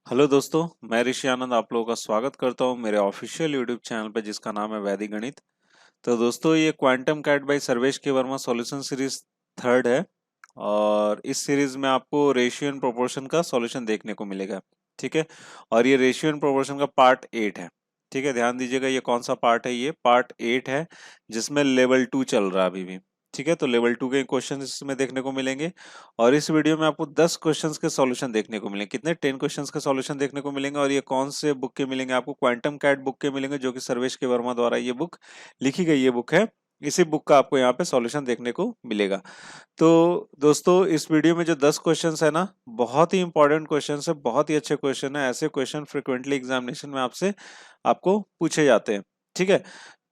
Hello दोस्तों, मैं ऋषि आनंद आप लोगों का स्वागत करता हूं मेरे ऑफिशियल यूट्यूब चैनल पर जिसका नाम है वैदिक गणित। तो दोस्तों ये क्वांटम कैट बाय सर्वेश के वर्मा सॉल्यूशन सीरीज थर्ड है और इस सीरीज में आपको रेशियो एंड प्रोपोर्शन का सॉल्यूशन देखने को मिलेगा। ठीक है, और ये रेशियो एंड प्रोपोर्शन का पार्ट 8 है। ठीक है, ध्यान दीजिएगा ये कौन सा पार्ट है, ये पार्ट 8 है जिसमें लेवल 2 चल रहा है अभी भी। ठीक है, तो लेवल 2 के क्वेश्चन इसमें देखने को मिलेंगे और इस वीडियो में आपको 10 क्वेश्चंस के सॉल्यूशन देखने को मिलेंगे। कितने? 10 क्वेश्चंस के सॉल्यूशन देखने को मिलेंगे और ये कौन से बुक के मिलेंगे आपको? क्वांटम कैट बुक के मिलेंगे जो कि सर्वेश के वर्मा द्वारा ये बुक लिखी गई ये बुक है। इसी बुक का आपको यहाँ पे सॉल्यूशन देखने को मिलेगा। तो दोस्तों इस वीडियो में जो 10 क्वेश्चंस है ना, बहुत ही इंपॉर्टेंट क्वेश्चंस है, बहुत ही अच्छे क्वेश्चन है। ऐसे क्वेश्चन फ्रिक्वेंटली एग्जामिनेशन में आपसे आपको पूछे जाते हैं। ठीक है,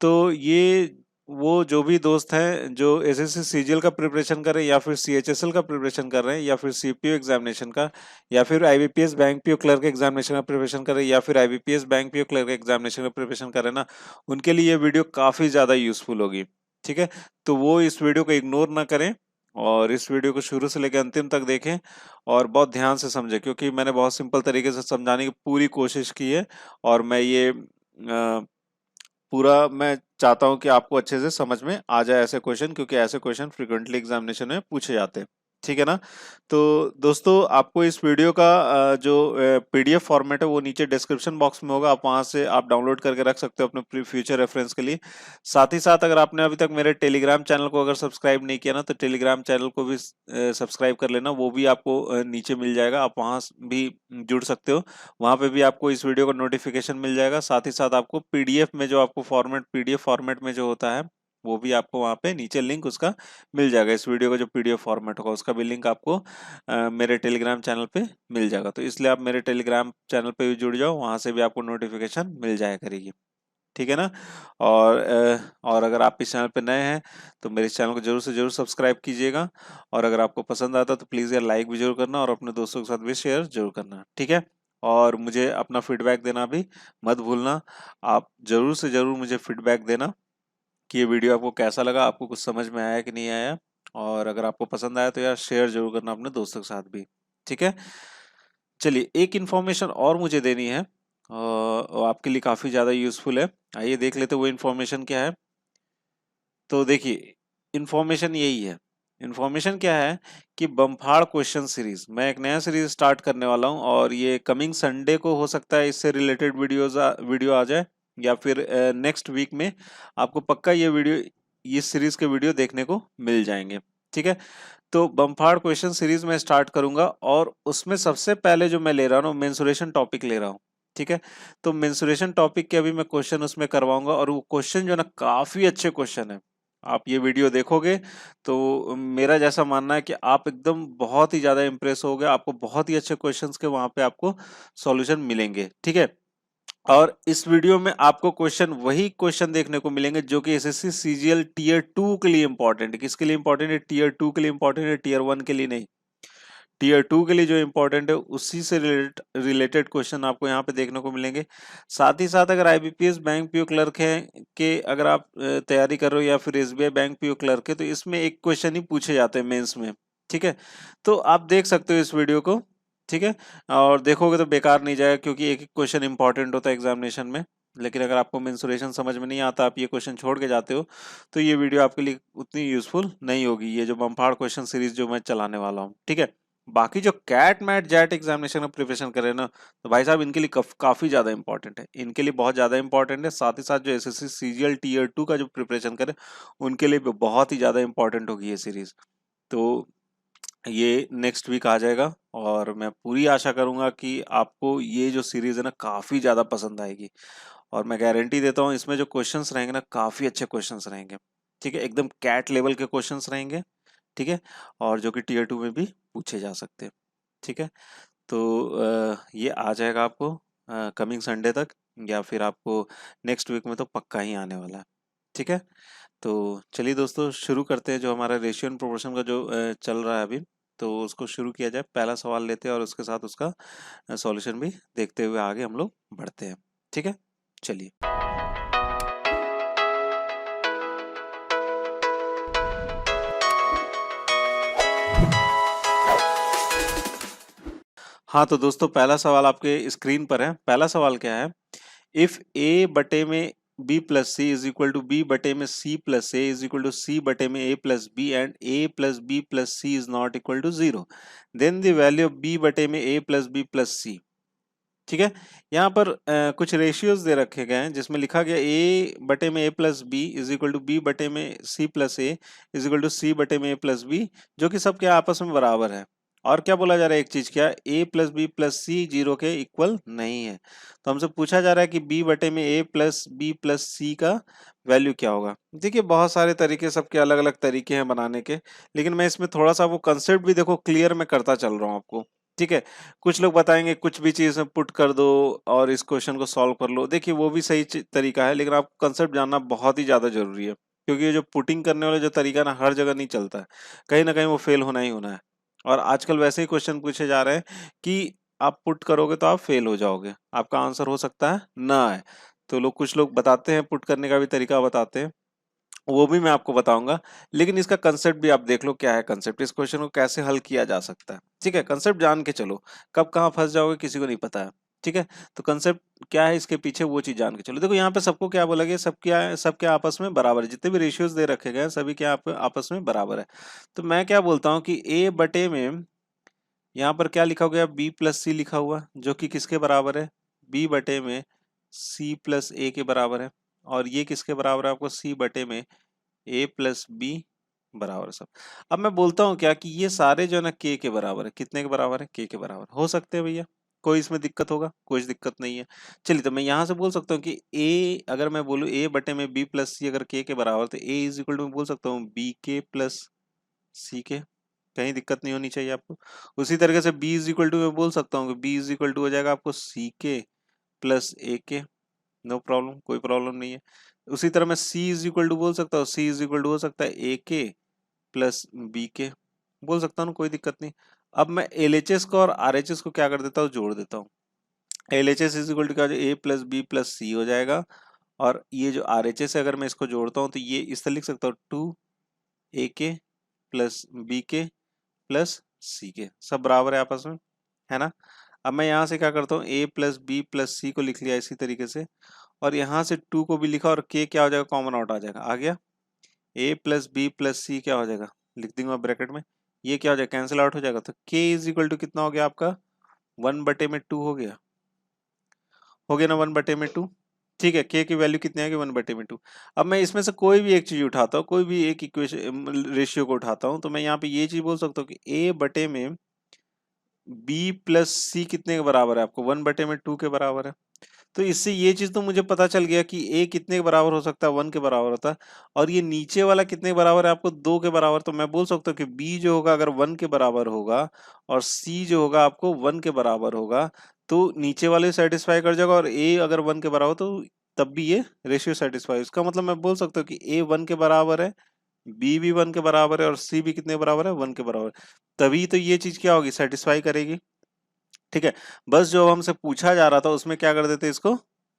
तो ये वो जो भी दोस्त हैं जो एसएससी सीजीएल का प्रिपरेशन कर रहे हैं या फिर सीएचएसएल का प्रिपरेशन कर रहे हैं या फिर सीपीओ एग्जामिनेशन का या फिर IBPS bank PO clerk examination का प्रिपरेशन कर रहे हैं या फिर IBPS bank PO clerk examination का प्रिपरेशन कर रहे हैं ना, उनके लिए ये वीडियो काफी ज्यादा यूजफुल होगी। ठीक है, तो वो इस वीडियो को इग्नोर ना करें और इस वीडियो को शुरू से लेकर अंतिम तक देखें और बहुत ध्यान से समझें, क्योंकि मैंने बहुत सिंपल तरीके से समझाने की पूरी कोशिश की है और मैं ये पूरा मैं चाहता हूं कि आपको अच्छे से समझ में आ जाए ऐसे क्वेश्चन, क्योंकि ऐसे क्वेश्चन फ्रिक्वेंटली एग्जामिनेशन में पूछे जाते हैं। ठीक है ना? तो दोस्तों आपको इस वीडियो का जो पीडीएफ फॉर्मेट है वो नीचे डिस्क्रिप्शन बॉक्स में होगा, आप वहां से आप डाउनलोड करके रख सकते हो अपने फ्यूचर रेफरेंस के लिए। साथ ही साथ अगर आपने अभी तक मेरे टेलीग्राम चैनल को अगर सब्सक्राइब नहीं किया ना, तो टेलीग्राम चैनल को भी सब्सक्राइब कर लेना, वो भी आपको नीचे मिल जाएगा, आप वहां भी जुड़ सकते हो। वहां पे भी आपको इस वीडियो का नोटिफिकेशन मिल जाएगा। साथ ही साथ आपको पीडीएफ में जो आपको पीडीएफ फॉर्मेट में जो होता है वो भी आपको वहां पे नीचे लिंक उसका मिल जाएगा। इस वीडियो का जो पीडीएफ फॉर्मेट होगा उसका भी लिंक आपको मेरे टेलीग्राम चैनल पे मिल जाएगा। तो इसलिए आप मेरे टेलीग्राम चैनल पे भी जुड़ जाओ, वहां से भी आपको नोटिफिकेशन मिल जाया करेगी। ठीक है ना? और अगर आप इस चैनल पे नए हैं तो मेरे इस चैनल को जरूर से जरूर सब्सक्राइब कीजिएगा और अगर आपको पसंद आता तो प्लीज यार लाइक भी जरूर करना और अपने दोस्तों के साथ भी शेयर जरूर करना। ठीक है, और मुझे अपना फीडबैक देना भी मत भूलना। आप जरूर से जरूर मुझे फीडबैक देना कि ये वीडियो आपको कैसा लगा, आपको कुछ समझ में आया कि नहीं आया, और अगर आपको पसंद आया तो यार शेयर जरूर करना अपने दोस्तों के साथ भी। ठीक है, चलिए एक इन्फॉर्मेशन और मुझे देनी है वो आपके लिए काफी ज्यादा यूजफुल है। आइए देख लेते वो इन्फॉर्मेशन क्या है। तो देखिए इन्फॉर्मेशन यही है। इन्फॉर्मेशन क्या है कि बम्फाड़ क्वेश्चन सीरीज, मैं एक नया सीरीज स्टार्ट करने वाला हूं और ये कमिंग संडे को हो सकता है इससे रिलेटेड वीडियो आ जाए या फिर नेक्स्ट वीक में आपको पक्का ये सीरीज के वीडियो देखने को मिल जाएंगे। ठीक है, तो बम्फाड़ क्वेश्चन सीरीज में स्टार्ट करूंगा और उसमें सबसे पहले जो मैं ले रहा हूँ मेंसुरेशन टॉपिक ले रहा हूँ। ठीक है, तो मेंसुरेशन टॉपिक के अभी मैं क्वेश्चन उसमें करवाऊंगा और वो क्वेश्चन जो है ना काफी अच्छे क्वेश्चन है। आप ये वीडियो देखोगे तो मेरा जैसा मानना है कि आप एकदम बहुत ही ज्यादा इंप्रेस होगे, आपको बहुत ही अच्छे क्वेश्चंस के वहां पे आपको सॉल्यूशन मिलेंगे। ठीक है, और इस वीडियो में आपको वही क्वेश्चन देखने को मिलेंगे जो कि एसएससी सीजीएल टीयर 2 के लिए इंपॉर्टेंट है। किसके लिए इंपॉर्टेंट है? टीयर 2 के लिए इंपॉर्टेंट है, टीयर 1 के लिए नहीं। टीयर 2 के लिए जो इंपॉर्टेंट है उसी से रिलेटेड क्वेश्चन आपको यहाँ पे देखने को मिलेंगे। साथ ही साथ अगर आईबीपीएस बैंक पीओ क्लर्क है कि अगर आप तैयारी कर रहे हो या फिर एसबीआई बैंक पीओ क्लर्क है तो इसमें एक क्वेश्चन ही पूछे जाते हैं मेंस में। ठीक है, तो आप देख सकते हो इस वीडियो को। ठीक है, और देखोगे तो बेकार नहीं जाएगा क्योंकि एक एक क्वेश्चन इंपॉर्टेंट होता है एग्जामिनेशन में। लेकिन अगर आपको मेंसुरेशन समझ में नहीं आता, आप ये क्वेश्चन छोड़ के जाते हो, तो ये वीडियो आपके लिए उतनी यूजफुल नहीं होगी, ये जो बम्फाड़ क्वेश्चन सीरीज जो मैं चलाने वाला हूँ। ठीक है, बाकी जो कैट मैट जैट एग्जामिनेशन का प्रिपरेशन कर रहे हैं ना, तो भाई साहब इनके लिए काफी ज्यादा इंपॉर्टेंट है, इनके लिए बहुत ज्यादा इंपॉर्टेंट है। साथ ही साथ जो एसएससी सीजीएल टीयर 2 का जो प्रिपरेशन करे उनके लिए भी बहुत ही ज्यादा इंपॉर्टेंट होगी ये सीरीज। तो ये नेक्स्ट वीक आ जाएगा और मैं पूरी आशा करूंगा कि आपको ये जो सीरीज है ना काफी ज्यादा पसंद आएगी और मैं गारंटी देता हूँ इसमें जो क्वेश्चंस रहेंगे ना काफी अच्छे क्वेश्चंस रहेंगे। ठीक है, एकदम कैट लेवल के क्वेश्चंस रहेंगे। ठीक है, और जो कि टीयर 2 में भी पूछे जा सकते हैं। ठीक है, तो ये आ जाएगा आपको कमिंग संडे तक या फिर आपको नेक्स्ट वीक में तो पक्का ही आने वाला है। ठीक है, तो चलिए दोस्तों शुरू करते हैं जो हमारा रेशियो एंड प्रोपोर्शन का जो चल रहा है अभी, तो उसको शुरू किया जाए। पहला सवाल लेते हैं और उसके साथ उसका सॉल्यूशन भी देखते हुए आगे हम लोग बढ़ते हैं। ठीक है, चलिए। हाँ तो दोस्तों पहला सवाल आपके स्क्रीन पर है। पहला सवाल क्या है, इफ ए बटे में B plus C is equal to B बटे में C plus A is equal to C बटे में A plus B and A plus B plus C is not equal to zero, then the value of B बटे में A plus B plus C. ठीक है, यहाँ पर कुछ ratios दे रखे गए हैं जिसमें लिखा गया ए बटे में A plus B is equal to B बटे में C plus A is equal to C बटे में ए प्लस बी, जो कि सब क्या आपस में बराबर है। और क्या बोला जा रहा है, एक चीज क्या, ए प्लस बी प्लस सी जीरो के इक्वल नहीं है। तो हमसे पूछा जा रहा है कि बी बटे में ए प्लस बी प्लस सी का वैल्यू क्या होगा। देखिए बहुत सारे तरीके, सबके अलग अलग तरीके हैं बनाने के, लेकिन मैं इसमें थोड़ा सा वो कंसेप्ट भी देखो क्लियर मैं करता चल रहा हूँ आपको। ठीक है, कुछ लोग बताएंगे कुछ भी चीज में पुट कर दो और इस क्वेश्चन को सॉल्व कर लो। देखिए वो भी सही तरीका है, लेकिन आपको कंसेप्ट जानना बहुत ही ज्यादा जरूरी है, क्योंकि ये जो पुटिंग करने वाला जो तरीका ना हर जगह नहीं चलता है, कहीं ना कहीं वो फेल होना ही होना है। और आजकल वैसे ही क्वेश्चन पूछे जा रहे हैं कि आप पुट करोगे तो आप फेल हो जाओगे, आपका आंसर हो सकता है ना है। तो लोग, कुछ लोग बताते हैं पुट करने का भी तरीका बताते हैं, वो भी मैं आपको बताऊंगा। लेकिन इसका कंसेप्ट भी आप देख लो क्या है कंसेप्ट, इस क्वेश्चन को कैसे हल किया जा सकता है। ठीक है, कंसेप्ट जान के चलो, कब कहाँ फंस जाओगे किसी को नहीं पता है। ठीक है, तो कंसेप्ट क्या है इसके पीछे वो चीज जान के चलो। देखो यहाँ पे सबको क्या बोला गया, सब क्या है, सब क्या आपस में बराबर है, जितने भी रेशियोज दे रखे गए हैं सभी क्या आपस में बराबर है। तो मैं क्या बोलता हूँ कि ए बटे में, यहाँ पर क्या लिखा गया, बी प्लस सी लिखा हुआ, जो कि किसके बराबर है, बी बटे में सी प्लस ए के बराबर है। और ये किसके बराबर है आपको, सी बटे में ए प्लस बी बराबर है सब। अब मैं बोलता हूँ क्या कि ये सारे जो है ना के बराबर है, कितने के बराबर है, के बराबर हो सकते हैं भैया, कोई इसमें दिक्कत होगा, कोई दिक्कत नहीं है। चलिए तो मैं यहाँ से बोल सकता हूँ कि ए, अगर मैं बोलूँ ए बटे में बी प्लस सी अगर के बराबर, तो ए इज इक्वल टू मैं बोल सकता हूँ बी के प्लस सी के, कहीं दिक्कत नहीं होनी चाहिए आपको। उसी तरीके से बी इज इक्वल टू मैं बोल सकता हूँ कि बी इज इक्वल टू हो जाएगा आपको सी के प्लस ए के, नो प्रॉब्लम, कोई प्रॉब्लम नहीं है। उसी तरह मैं सी इज इक्वल टू बोल सकता हूँ, सी इज इक्वल टू हो सकता है ए के प्लस बी के, बोल सकता हूँ, कोई दिक्कत नहीं। अब मैं एलएचएस को और आरएचएस को क्या कर देता हूँ, जोड़ देता हूँ। एलएचएस इज इक्वल टू क्या, ए प्लस बी प्लस सी हो जाएगा, और ये जो आरएचएस है अगर मैं इसको जोड़ता हूँ तो ये इस तरह लिख सकता हूँ, टू ए के प्लस बी के प्लस सी के, सब बराबर है आपस में, है ना। अब मैं यहाँ से क्या करता हूँ, ए प्लस बी प्लस सी को लिख लिया इसी तरीके से, और यहाँ से टू को भी लिखा, और के क्या हो जाएगा, कॉमन आउट आ जाएगा, आ गया। ए प्लस बी प्लस सी क्या हो जाएगा, लिख दूंगा ब्रैकेट में, ये क्या हो जाएगा, कैंसिल आउट हो जाएगा। तो के इज इक्वल टू कितना हो गया आपका, 1/2 हो गया, हो गया ना 1/2। ठीक है, के की वैल्यू कितनी आएगी, 1/2। अब मैं इसमें से कोई भी एक चीज उठाता हूँ, कोई भी एक इक्वेशन रेशियो को उठाता हूँ, तो मैं यहाँ पे ये चीज बोल सकता हूँ कि ए बटे में बी प्लस सी कितने के बराबर है, आपको 1/2 के बराबर है। तो इससे ये चीज तो मुझे पता चल गया कि ए कितने के बराबर हो सकता है, 1 के बराबर होता है। और ये नीचे वाला कितने के बराबर है आपको, 2 के बराबर। तो मैं बोल सकता हूँ कि बी जो होगा अगर 1 के बराबर होगा, और सी जो होगा आपको 1 के बराबर होगा, तो नीचे वाले सेटिस्फाई कर जाएगा, और ए अगर 1 के बराबर तो तब भी ये रेशियो सेटिस्फाई। इसका मतलब मैं बोल सकता हूँ कि ए 1 के बराबर है, बी भी 1 के बराबर है, और सी भी कितने के बराबर है, 1 के बराबर। तभी तो ये चीज क्या होगी, सेटिस्फाई करेगी। ठीक है, बस जो हमसे पूछा जा रहा था उसमें क्या कर देते, इसको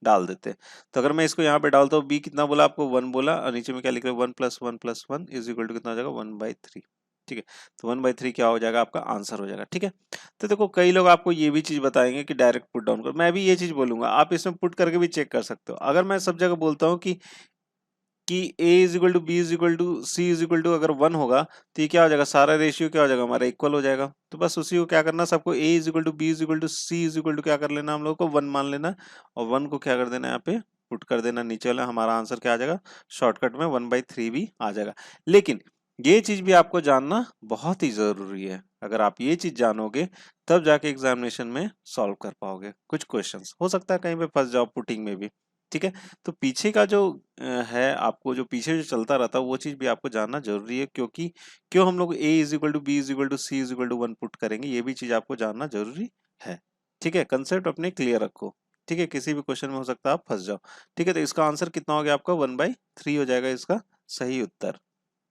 डाल देते। तो अगर मैं इसको यहाँ पे डालता हूँ, बी कितना बोला आपको, 1 बोला, और नीचे में क्या लिख रहे हैं, 1+1+1 इज इक्वल टू कितना हो जाएगा, 1/3। ठीक है, तो 1/3 क्या हो जाएगा, आपका आंसर हो जाएगा। ठीक है, तो देखो कई लोग आपको ये भी चीज बताएंगे कि डायरेक्ट पुट डाउन करो, मैं भी ये चीज बोलूंगा, आप इसमें पुट करके भी चेक कर सकते हो। अगर मैं सब जगह बोलता हूँ कि a is equal to B is equal to C is equal to अगर 1 होगा, तो ये क्या हो जाएगा, सारा रेशियो क्या हो जाएगा हमारा, इक्वल हो जाएगा। तो बस उसी को क्या करना, सबको a is equal to B is equal to C is equal to क्या कर लेना, हम लोग को 1 मान लेना, और 1 को क्या कर देना, यहाँ पे पुट कर देना नीचे वाला, हमारा आंसर क्या आ जाएगा, शॉर्टकट में 1/3 भी आ जाएगा। लेकिन ये चीज भी आपको जानना बहुत ही जरूरी है, अगर आप ये चीज जानोगे तब जाके एग्जामिनेशन में सॉल्व कर पाओगे। कुछ क्वेश्चंस हो सकता है कहीं पे फंस जाओ पुटिंग में भी। ठीक है, तो पीछे का जो है, आपको जो पीछे जो चलता रहता है वो चीज भी आपको जानना जरूरी है, क्योंकि क्यों हम लोग a is equal to B is equal to C is equal to 1 put करेंगे, ये भी चीज आपको जानना जरूरी है। ठीक है, कंसेप्ट अपने क्लियर रखो। ठीक है, किसी भी क्वेश्चन में हो सकता है आप फंस जाओ। ठीक है, तो इसका आंसर कितना हो गया आपका, 1/3 हो जाएगा इसका सही उत्तर।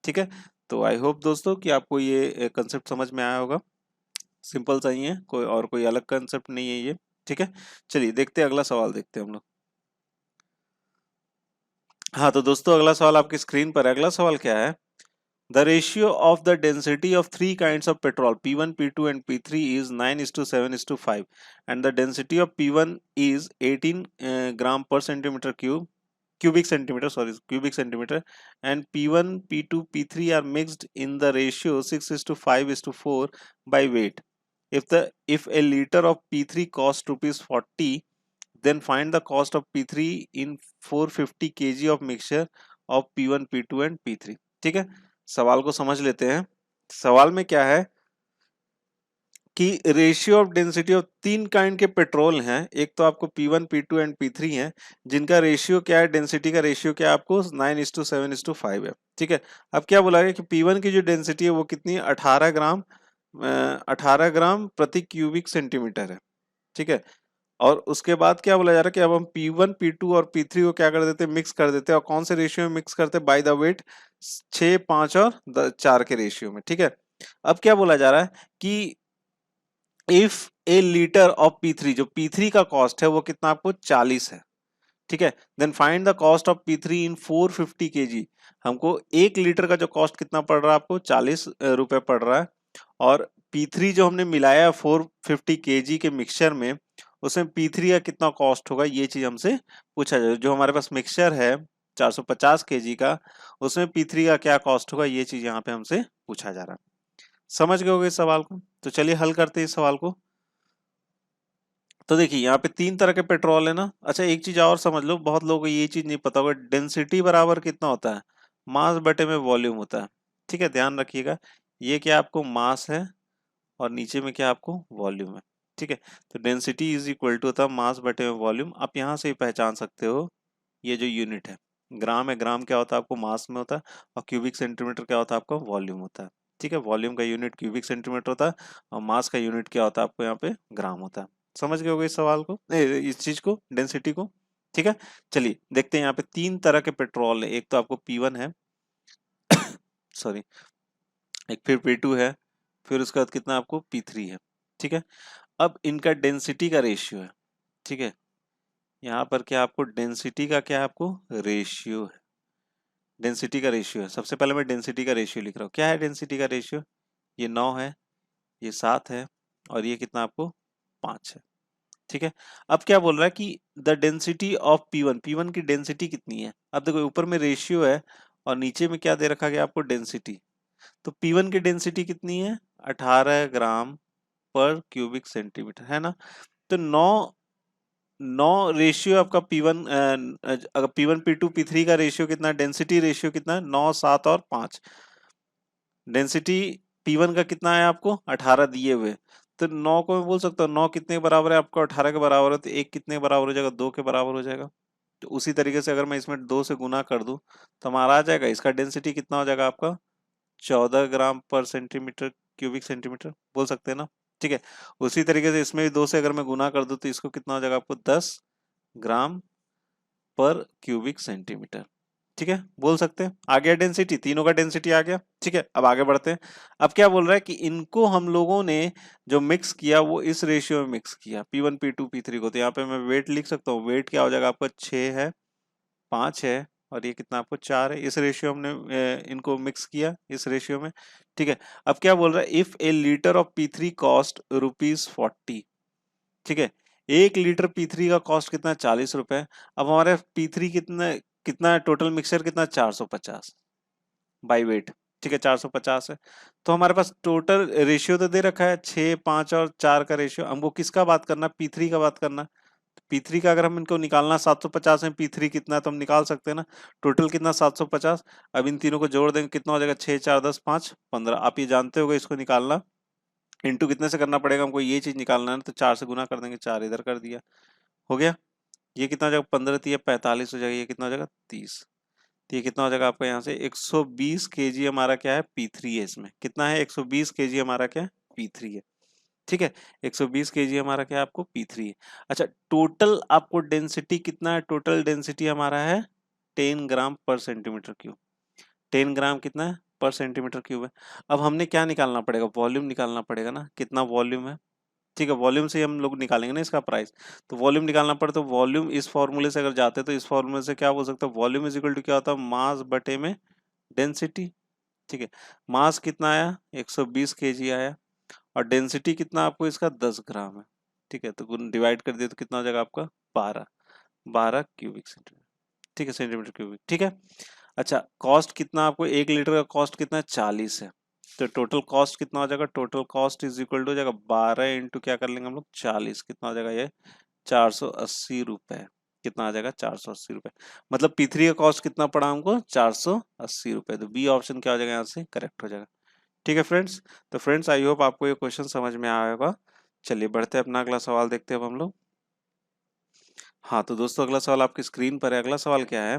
ठीक है, तो आई होप दोस्तों कि आपको ये कंसेप्ट समझ में आया होगा। सिंपल सा ही है, कोई और कोई अलग कंसेप्ट नहीं है ये। ठीक है, चलिए देखते हैं, अगला सवाल देखते हैं हम लोग। हाँ तो दोस्तों अगला सवाल आपकी स्क्रीन पर है। अगला सवाल क्या है, The ratio of the density of three kinds of petrol P1, P2 and P3 is 9:7:5 and the density of P1 is 18 gram per centimeter cubic centimeter and P1, P2, P3 are mixed in the ratio 6:5:4 by weight. If a liter of P3 costs rupees 40, then find the cost of P3 in 450 kg of mixture of P1, P2 and P3। ठीक है, सवाल को समझ लेते हैं। सवाल में क्या है कि रेशियो ऑफ डेंसिटी ऑफ तीन काइंड के पेट्रोल हैं, एक तो आपको P1, P2 एंड P3 है, जिनका रेशियो क्या है, डेंसिटी का रेशियो क्या है आपको 9:7:5 है। ठीक है, अब क्या बोला गया कि P1 की जो डेंसिटी है वो कितनी है, 18 ग्राम प्रति क्यूबिक सेंटीमीटर है। ठीक है, और उसके बाद क्या बोला जा रहा है कि अब हम P1, P2 और P3 को क्या कर देते हैं, मिक्स कर देते हैं। और कौन से रेशियो में मिक्स करते हैं, बाय द वेट 6, 5 और 4 के रेशियो में। ठीक है, अब क्या बोला जा रहा है कि if A litre of P3, जो P3 का कॉस्ट है वो कितना आपको 40 है। ठीक है, then find the cost of P3 in 450 kg। हमको 1 लीटर का जो कॉस्ट कितना पड़ रहा है, आपको 40 रुपए पड़ रहा है। और P3 जो हमने मिलाया है 450 kg के मिक्सचर में, उसमें P3 का कितना कॉस्ट होगा, ये चीज हमसे पूछा जाए। जो हमारे पास मिक्सचर है 450 kg का, उसमें P3 का क्या कॉस्ट होगा, ये चीज यहाँ पे हमसे पूछा जा रहा है। समझ गए होगे इस सवाल को? तो चलिए हल करते हैं इस सवाल को। तो देखिए यहाँ पे तीन तरह के पेट्रोल है ना। अच्छा, एक चीज और समझ लो, बहुत लोगों को ये चीज नहीं पता होगा, डेंसिटी बराबर कितना होता है, मास बटे में वॉल्यूम होता है। ठीक है, ध्यान रखिएगा, ये क्या आपको मास है और नीचे में क्या आपको वॉल्यूम है। ठीक है, तो डेंसिटी इज इक्वल टू होता है मास बटे में वॉल्यूम। आप यहाँ से ही पहचान सकते हो, ये जो यूनिट है ग्राम है, ग्राम क्या होता है आपको मास में होता है, और क्यूबिक सेंटीमीटर क्या होता है आपका वॉल्यूम होता है। ठीक है, वॉल्यूम का यूनिट क्यूबिक सेंटीमीटर होता है और मास का यूनिट क्या होता है आपको यहाँ पे ग्राम होता है। समझ गए होगे इस सवाल को, इस चीज को, डेंसिटी को। ठीक है, चलिए देखते हैं यहाँ पे तीन तरह के पेट्रोल है। एक तो आपको P1 है सॉरी, एक फिर P2 है, फिर उसके बाद कितना आपको P3 है। ठीक है, अब इनका डेंसिटी का रेशियो है। ठीक है, यहाँ पर क्या आपको डेंसिटी का क्या है आपको रेशियो है, डेंसिटी का रेशियो है। सबसे पहले मैं डेंसिटी का रेशियो लिख रहा हूँ। क्या है डेंसिटी का रेशियो, ये 9 है, ये 7 है और ये कितना आपको 5 है। ठीक है, अब क्या बोल रहा है कि the density of P1, P1 की डेंसिटी कितनी है। अब देखो ऊपर में रेशियो है और नीचे में क्या दे रखा गया आपको डेंसिटी। तो P1 की डेंसिटी कितनी है, 18 ग्राम पर क्यूबिक सेंटीमीटर है ना। तो 9 रेशियो आपका P1, अगर P1, P2, P3 का रेशियो कितना, डेंसिटी रेशियो कितना है, 9, 7 और 5। डेंसिटी P1 का कितना है आपको 18 दिए हुए, तो 9 को मैं बोल सकता हूँ 9 कितने के बराबर है आपको, 18 के बराबर है, तो 1 कितने के बराबर हो जाएगा, 2 के बराबर हो जाएगा। तो उसी तरीके से अगर मैं इसमें 2 से गुना कर दूं तो हमारा आ जाएगा, इसका डेंसिटी कितना हो जाएगा आपका 14 ग्राम पर सेंटीमीटर क्यूबिक सेंटीमीटर बोल सकते हैं ना। ठीक है, उसी तरीके से इसमें भी 2 से अगर मैं गुना कर दूं तो इसको कितना हो जाएगा आपको 10 ग्राम पर क्यूबिक सेंटीमीटर। ठीक है, बोल सकते हैं। आ गया डेंसिटी, तीनों का डेंसिटी आ गया। ठीक है, अब आगे बढ़ते हैं। अब क्या बोल रहा है कि इनको हम लोगों ने जो मिक्स किया वो इस रेशियो में मिक्स किया, P1, P2, P3 को। तो यहाँ पे मैं वेट लिख सकता हूँ, वेट क्या हो जाएगा आपका 6 है, 5 है और ये कितना आपको 4 है। इस रेशियो हमने इनको मिक्स किया इस रेशियो में। ठीक है, अब क्या बोल रहा है, if A litre of P3 cost ₹40। ठीक है, 1 लीटर P3 का कॉस्ट कितना, 40 रुपए। अब हमारे P3 कितना कितना टोटल मिक्सचर कितना, 450 बाई वेट। ठीक है, 450 है। तो हमारे पास टोटल रेशियो तो दे रखा है 6, 5 और 4 का रेशियो। हमको किसका बात करना, P3 का बात करना। P3 का अगर हम इनको निकालना 750 में P3 कितना है तो हम निकाल सकते हैं ना। टोटल कितना 750। अब इन तीनों को जोड़ देंगे कितना हो जाएगा, 6, 4, 10, 5, 15। आप ये जानते होगे इसको निकालना, इंटू कितने से करना पड़ेगा हमको, ये चीज निकालना है ना, तो 4 से गुना कर देंगे, 4 इधर कर दिया, हो गया। ये कितना हो जाएगा, 15 3 45 हो जाएगा, ये कितना हो जाएगा 30। तो ये कितना हो जाएगा आपका यहाँ से 120 kg हमारा क्या है P3 है। इसमें कितना है 120 kg हमारा क्या है P3 है। ठीक है, 120 kg हमारा क्या है आपको P3 है। अच्छा, टोटल आपको डेंसिटी कितना है, टोटल डेंसिटी हमारा है 10 ग्राम पर सेंटीमीटर क्यूब। 10 ग्राम कितना है पर सेंटीमीटर क्यूब है। अब हमने क्या निकालना पड़ेगा, वॉल्यूम निकालना पड़ेगा ना, कितना वॉल्यूम है। ठीक है, वॉल्यूम से हम लोग निकालेंगे ना इसका प्राइस। तो वॉल्यूम निकालना पड़े तो वॉल्यूम इस फॉर्मूले से अगर जाते तो इस फॉर्मूले से क्या बोल सकते हैं, वॉल्यूम इज इक्वल टू क्या होता है, मास बटे में डेंसिटी। ठीक है। मास कितना आया, 120 केजी आया, और डेंसिटी कितना आपको इसका 10 ग्राम है। ठीक है, तो डिवाइड कर दिए तो कितना हो जाएगा आपका 12 क्यूबिक सेंटीमीटर। ठीक है, सेंटीमीटर क्यूबिक। ठीक है। अच्छा, कॉस्ट कितना आपको, 1 लीटर का कॉस्ट कितना है, 40 है। तो टोटल कॉस्ट कितना हो जाएगा, total cost is equal to हो जाएगा 12 इंटू क्या कर लेंगे हम लोग 40, कितना हो जाएगा ये 480 रुपए। कितना आ जाएगा 480 रुपए। मतलब P3 का कॉस्ट कितना पड़ा हमको 480 रुपए। तो बी ऑप्शन क्या हो जाएगा यहाँ से करेक्ट हो जाएगा। ठीक है फ्रेंड्स। तो फ्रेंड्स आई होप आपको ये क्वेश्चन समझ में आया होगा। चलिए बढ़ते हैं, अपना अगला सवाल देखते हैं अब हम लोग। हाँ तो दोस्तों अगला सवाल आपकी स्क्रीन पर है। अगला सवाल क्या है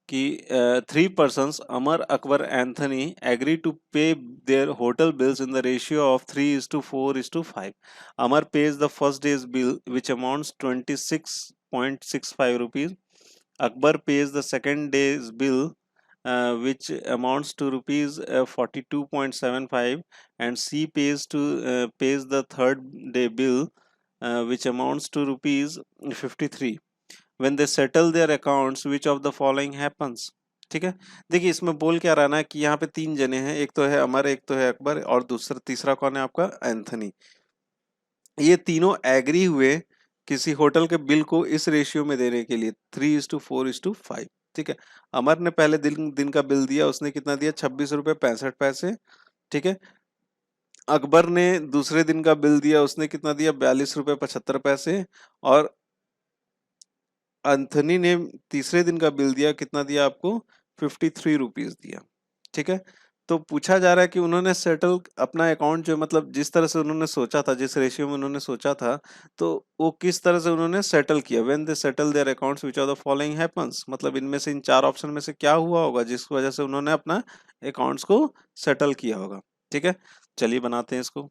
कि 3 persons Amar Akbar Anthony agree to pay their hotel bills in the ratio of 3:4:5। Amar pays the first day's bill which amounts 26.65 rupees. Akbar pays the second day's bill which amounts to rupees 42.75, and C pays the third day bill which amounts to rupees 53. When they settle their accounts which of the following happens। ठीक है। देखिए इसमें बोल क्या रहा ना कि यहाँ पे 3 जने हैं, एक तो है अमर, एक तो है अकबर, और दूसरा तीसरा कौन है आपका एंथनी। ये तीनों एग्री हुए किसी होटल के बिल को इस रेशियो में देने के लिए 3:4:5। ठीक है। अमर ने पहले दिन दिन का बिल दिया, उसने कितना दिया 26 रुपए 65 पैसे। ठीक है। अकबर ने दूसरे दिन का बिल दिया, उसने कितना दिया 42 रुपए 75 पैसे। और एंथनी ने तीसरे दिन का बिल दिया, कितना दिया आपको 53 रुपीज दिया। ठीक है। तो पूछा जा रहा है कि उन्होंने सेटल अपना अकाउंट जो मतलब जिस तरह से उन्होंने सोचा था, जिस रेशियो में उन्होंने सोचा था, तो वो किस तरह से उन्होंने सेटल किया। When they settle their accounts which of the following happens, मतलब इनमें से इन 4 ऑप्शन में से क्या हुआ होगा जिस वजह से उन्होंने अपना अकाउंट्स को सेटल किया होगा। ठीक है। चलिए बनाते हैं इसको।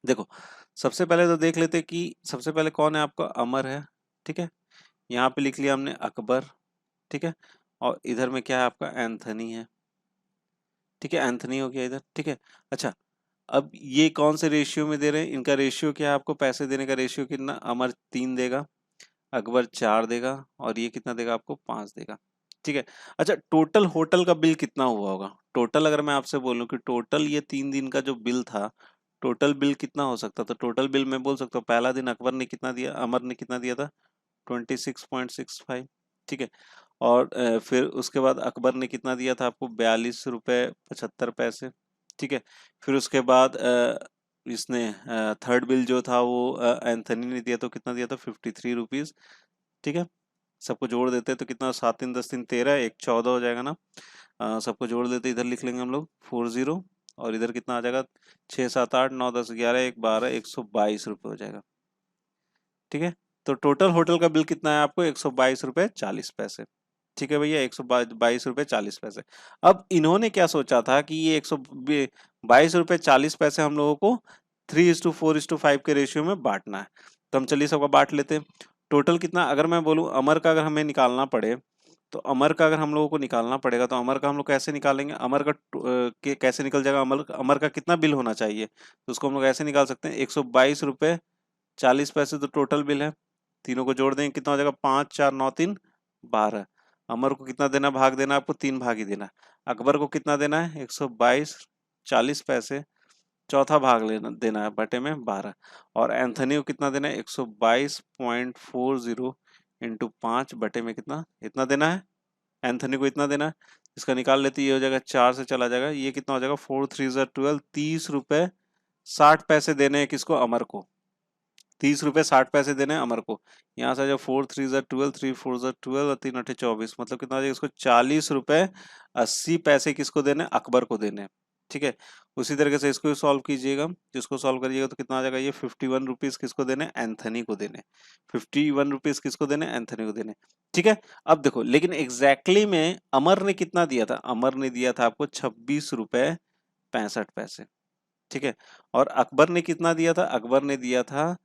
देखो सबसे पहले तो देख लेते कि सबसे पहले कौन है आपका अमर है। ठीक है। यहाँ पे लिख लिया हमने अकबर। ठीक है। और इधर में क्या है आपका एंथनी है। ठीक है, एंथनी हो गया इधर। ठीक है। अच्छा, अब ये कौन से रेशियो में दे रहे हैं, इनका रेशियो क्या है, आपको पैसे देने का रेशियो कितना, अमर 3 देगा, अकबर 4 देगा, और ये कितना देगा आपको 5 देगा। ठीक है। अच्छा, टोटल होटल का बिल कितना हुआ होगा। टोटल अगर मैं आपसे बोलूं कि टोटल ये 3 दिन का जो बिल था, टोटल बिल कितना हो सकता, तो टोटल बिल मैं बोल सकता हूँ पहला दिन अकबर ने कितना दिया, अमर ने कितना दिया था 26.65। ठीक है। और फिर उसके बाद अकबर ने कितना दिया था आपको 42 रुपए 75 पैसे। ठीक है। फिर उसके बाद इसने थर्ड बिल जो था वो एंथनी ने दिया, तो कितना दिया था 53 रुपीज। ठीक है। सबको जोड़ देते हैं तो कितना, 7 3 10 3 13, एक 14 हो जाएगा ना। सबको जोड़ देते इधर लिख लेंगे हम लोग 40, और इधर कितना आ जाएगा 6 7 8 9 10 11 1 12 122 रुपये हो जाएगा। ठीक है। तो टोटल होटल का बिल कितना है आपको 122 रुपए 40 पैसे। ठीक है भैया, 122 रुपए 40 पैसे। अब इन्होंने क्या सोचा था कि ये 122 रुपए 40 पैसे हम लोगों को 3:4:5 के रेशियो में बांटना है। तो हम चलिए सबका बांट लेते हैं। टोटल कितना, अगर मैं बोलूं अमर का अगर हमें निकालना पड़े, तो अमर का अगर हम लोगों को निकालना पड़ेगा तो अमर का हम लोग कैसे निकालेंगे, अमर का कैसे निकल जाएगा, अमर का कितना बिल होना चाहिए, तो उसको हम लोग ऐसे निकाल सकते हैं 122 रुपए 40 पैसे तो टोटल बिल है। तीनों को जोड़ देंगे कितना हो जाएगा 5 4 9 3 12। अमर को कितना देना, भाग देना आपको 3 भाग ही देना। अकबर को कितना देना है 122 40 पैसे, चौथा भाग लेना देना है बटे में 12। और एंथनी को कितना देना है 122.40 इंटू 5 बटे में कितना, इतना देना है। एंथनी को इतना देना है। इसका निकाल लेते ये हो जाएगा 4 से चला जाएगा, ये कितना हो जाएगा 4 3 12, 30 रुपए 60 पैसे देने हैं किसको, अमर को। 30 रुपए 60 पैसे देने हैं अमर को। यहाँ से आ जाए 4 3 12, 3 4 12 और 3 8 24, मतलब कितना हो जाएगा इसको 40 रुपए 80 पैसे किसको देने, अकबर को देने। ठीक है। उसी तरीके से इसको सॉल्व कीजिएगा, जिसको सॉल्व करिएगा तो कितना आ जाएगा, ये 51 रुपीज किसको देने, एंथनी को देने। 51 रुपीज किसको देने, एंथनी को देने। ठीक है। अब देखो लेकिन एग्जैक्टली में अमर ने कितना दिया था, अमर ने दिया था आपको 26 रुपए 65 पैसे। ठीक है। और अकबर ने कितना दिया था, अकबर ने दिया था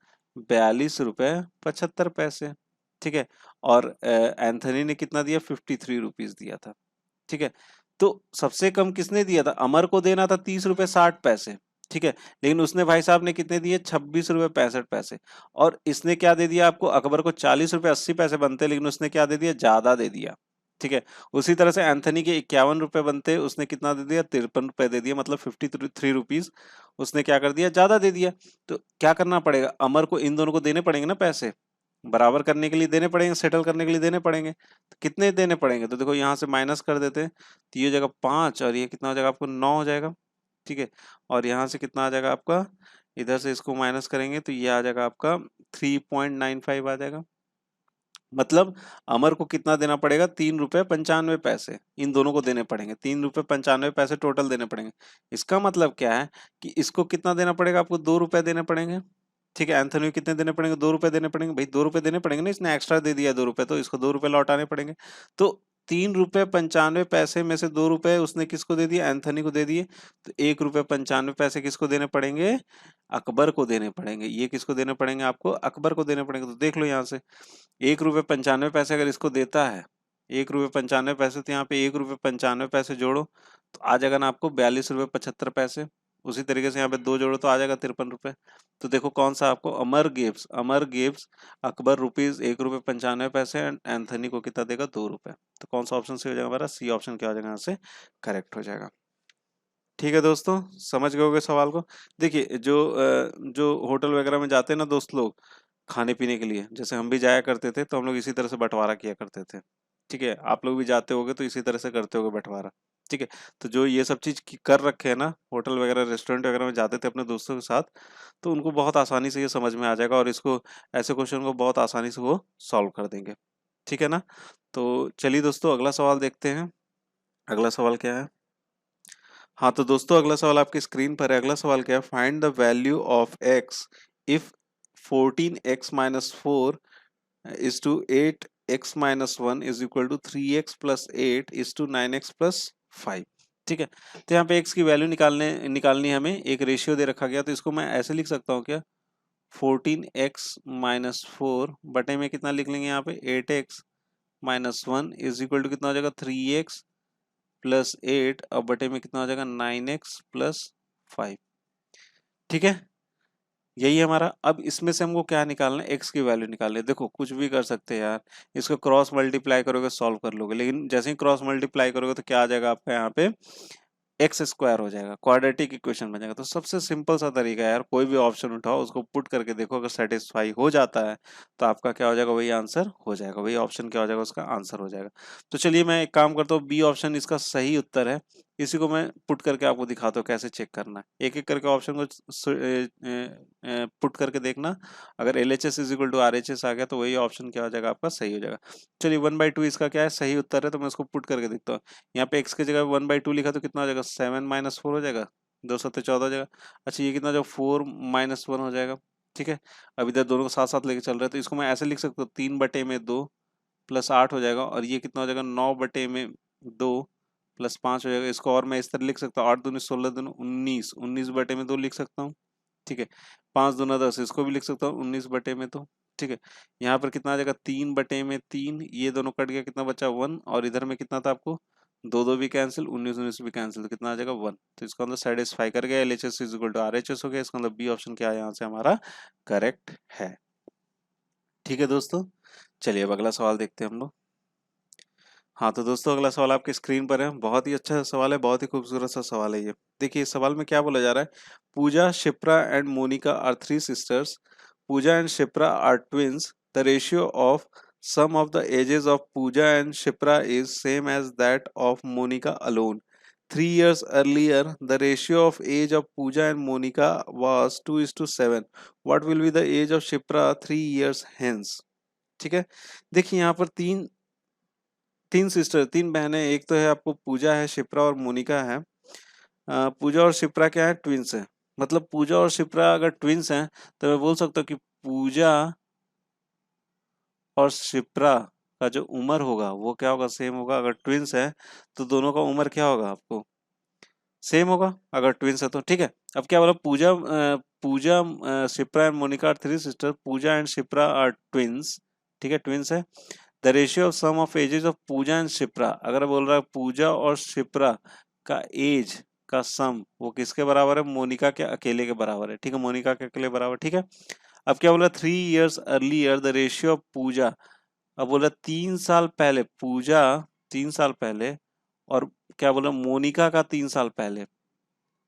42 रुपए 75 पैसे। ठीक है। और एंथनी ने कितना दिया 53 रुपीज दिया था। ठीक है। तो सबसे कम किसने दिया था, अमर को देना था 30 रुपए 60 पैसे। ठीक है। लेकिन उसने भाई साहब ने कितने दिए 26 रुपए 65 पैसे। और इसने क्या दे दिया आपको, अकबर को 40 रुपए 80 पैसे बनते, लेकिन उसने क्या दे दिया, ज्यादा दे दिया। ठीक है। उसी तरह से एंथनी के 51 रुपए बनते, उसने कितना दे दिया, 53 रुपए दे दिया, मतलब 53 रुपीज उसने क्या कर दिया, ज्यादा दे दिया। तो क्या करना पड़ेगा, अमर को इन दोनों को देने पड़ेंगे ना पैसे, बराबर करने के लिए देने पड़ेंगे, सेटल करने के लिए देने पड़ेंगे। तो कितने देने पड़ेंगे, तो देखो यहाँ से माइनस कर देते हैं, तो ये हो जाएगा 5 और ये कितना हो जाएगा आपको 9 हो जाएगा। ठीक है। और यहाँ से कितना आ जाएगा आपका, इधर से इसको माइनस करेंगे तो ये आ जाएगा आपका 3.95 आ जाएगा। मतलब अमर को कितना देना पड़ेगा, 3 रुपए 95 पैसे इन दोनों को देने पड़ेंगे, 3 रुपए 95 पैसे टोटल देने पड़ेंगे। इसका मतलब क्या है कि इसको कितना देना पड़ेगा आपको, 2 रुपए देने पड़ेंगे। ठीक है, एंथोनी को कितने देने पड़ेंगे, 2 रुपए देने पड़ेंगे, भाई 2 रुपए देने पड़ेंगे ना, इसने एक्स्ट्रा दे दिया 2 रुपए, तो इसको 2 रुपए लौटाने पड़ेंगे। तो 3 रुपए 95 पैसे में से 2 रुपए उसने किसको दे दिए, एंथोनी को दे दिए। तो 1 रुपए 95 पैसे किसको देने पड़ेंगे, अकबर को देने पड़ेंगे। ये किसको देने पड़ेंगे, आपको अकबर को देने पड़ेंगे। तो देख लो यहाँ से 1 रुपए 95 पैसे अगर इसको देता है, 1 रुपए 95 पैसे, तो यहाँ पे 1 रुपए 95 पैसे जोड़ो तो आ जाएगा ना आपको 42 रुपए 75 पैसे। उसी तरीके से यहाँ पे 2 जोड़ो तो आ जाएगा 53 रुपए। तो देखो कौन सा आपको, अमर गिव्स अकबर रुपीज 1 रुपए 95 पैसे एंड एंथनी को कितना देगा, 2 रुपए। तो कौन सा ऑप्शन सही हो जाएगा हमारा, सी ऑप्शन क्या हो जाएगा यहाँ से, करेक्ट हो जाएगा। ठीक है दोस्तों, समझ गए होगे सवाल को। देखिए जो होटल वगैरह में जाते हैं ना दोस्त लोग खाने पीने के लिए, जैसे हम भी जाया करते थे, तो हम लोग इसी तरह से बंटवारा किया करते थे। ठीक है, आप लोग भी जाते होगे तो इसी तरह से करते होगे बंटवारा। ठीक है। तो जो ये सब चीज कर रखे हैं ना, होटल वगैरह रेस्टोरेंट वगैरह में जाते थे अपने दोस्तों के साथ, तो उनको बहुत आसानी से ये समझ में आ जाएगा और इसको ऐसे क्वेश्चन को बहुत आसानी से वो सॉल्व कर देंगे। ठीक है ना। तो चलिए दोस्तों अगला सवाल देखते हैं। अगला सवाल क्या है। हाँ तो दोस्तों अगला सवाल आपकी स्क्रीन पर है। अगला सवाल क्या है, find the value of x if 14x-4 is to 8x-1 is equal to 3x plus 8 is to 9x plus 5। ठीक है। तो यहाँ पे x की वैल्यू निकालनी है हमें, एक रेशियो दे रखा गया, तो इसको मैं ऐसे लिख सकता हूँ क्या, 14x-4 बटे में कितना लिख लेंगे यहाँ पे 8x-1 इज इक्वल टू कितना हो जाएगा 3x+8 अब बटे में कितना हो जाएगा 9x+5। ठीक है, यही है हमारा। अब इसमें से हमको क्या निकालना है, एक्स की वैल्यू निकालनी है। देखो कुछ भी कर सकते हैं यार, इसको क्रॉस मल्टीप्लाई करोगे सॉल्व कर लोगे, लेकिन जैसे ही क्रॉस मल्टीप्लाई करोगे तो क्या आ जाएगा आपका यहाँ पे एक्स स्क्वायर हो जाएगा, क्वाड्रेटिक इक्वेशन बन जाएगा। तो सबसे सिंपल सा तरीका है यार, कोई भी ऑप्शन उठाओ उसको पुट करके देखो, अगर सेटिस्फाई हो जाता है तो आपका क्या हो जाएगा, वही आंसर हो जाएगा, वही ऑप्शन क्या हो जाएगा, उसका आंसर हो जाएगा। तो चलिए मैं एक काम करता हूँ, बी ऑप्शन इसका सही उत्तर है, इसी को मैं पुट करके आपको दिखाता हूँ कैसे चेक करना है। एक एक करके ऑप्शन को पुट करके देखना, अगर L H S is equal to R H S आ गया तो वही ऑप्शन क्या हो जाएगा, आपका सही हो जाएगा। चलिए 1/2 इसका क्या है, सही उत्तर है, तो मैं उसको पुट करके देखता हूँ। यहाँ पे x की जगह 1/2 लिखा तो कितना हो जाएगा, 7-4 हो जाएगा, 2 7 14 हो जाएगा। अच्छा ये कितना हो जाएगा, 4-1 हो जाएगा। ठीक है। अब इधर दोनों को साथ साथ लेके चल रहे हैं, तो इसको मैं ऐसे लिख सकता हूँ 3/2 प्लस 8 हो जाएगा, और ये कितना हो जाएगा 9/2 प्लस 5 हो जाएगा। इसको और मैं इस तरह लिख सकता हूँ 8 दूनी 16 दूनी 19, 19/2 लिख सकता हूँ। ठीक है। 5 दूना 10, इसको भी लिख सकता हूँ 19/2। ठीक है। यहाँ पर कितना आ जाएगा 3/3, ये दोनों कट गया, कितना बचा 1, और इधर में कितना था आपको, 2 भी कैंसिल, 19 भी कैंसिल, तो कितना आ जाएगा 1। तो इसका मतलब सेटिस्फाई कर गया, LHS is equal to RHS हो गया। इसका मतलब बी ऑप्शन क्या है यहाँ से हमारा करेक्ट है। ठीक है दोस्तों, चलिए अब अगला सवाल देखते हैं हम लोग। हाँ तो दोस्तों अगला सवाल आपके स्क्रीन पर है, बहुत ही अच्छा सवाल है, बहुत ही खूबसूरत सा सवाल है ये। देखिए इस सवाल में क्या बोला जा रहा है, Pooja Shipra and Monica are 3 sisters, Pooja and Shipra are twins, the ratio of sum of the ages of Pooja and Shipra is same as that of Monica alone. 3 years earlier the ratio of age of Pooja and Monica was 2:7. What will be the age of Shipra 3 years hence? ठीक है। देखिए यहाँ पर तीन तीन sister, तीन बहनें, एक तो है आपको पूजा है, शिप्रा और मोनिका है। पूजा और शिप्रा क्या है, ट्विंस है। मतलब पूजा और शिप्रा अगर ट्विंस हैं तो मैं बोल सकता हूँ कि पूजा और शिप्रा का जो उम्र होगा वो क्या होगा, सेम होगा। अगर ट्विंस है तो दोनों का उम्र क्या होगा आपको, सेम होगा अगर ट्विंस है तो। ठीक है। अब क्या बोला, Pooja Shipra and Monica are 3 sister, Pooja and Shipra are twins. ठीक है, ट्विंस है। The ratio of sum of ages of Pooja and Shipra, अगर बोल रहा है पूजा और शिप्रा का एज का सम वो किसके बराबर है, मोनिका के अकेले के बराबर है। ठीक है, मोनिका के अकेले बराबर। ठीक है। अब क्या बोला, 3 years earlier the ratio of Pooja, अब बोला 3 साल पहले पूजा 3 साल पहले, और क्या बोला मोनिका का 3 साल पहले,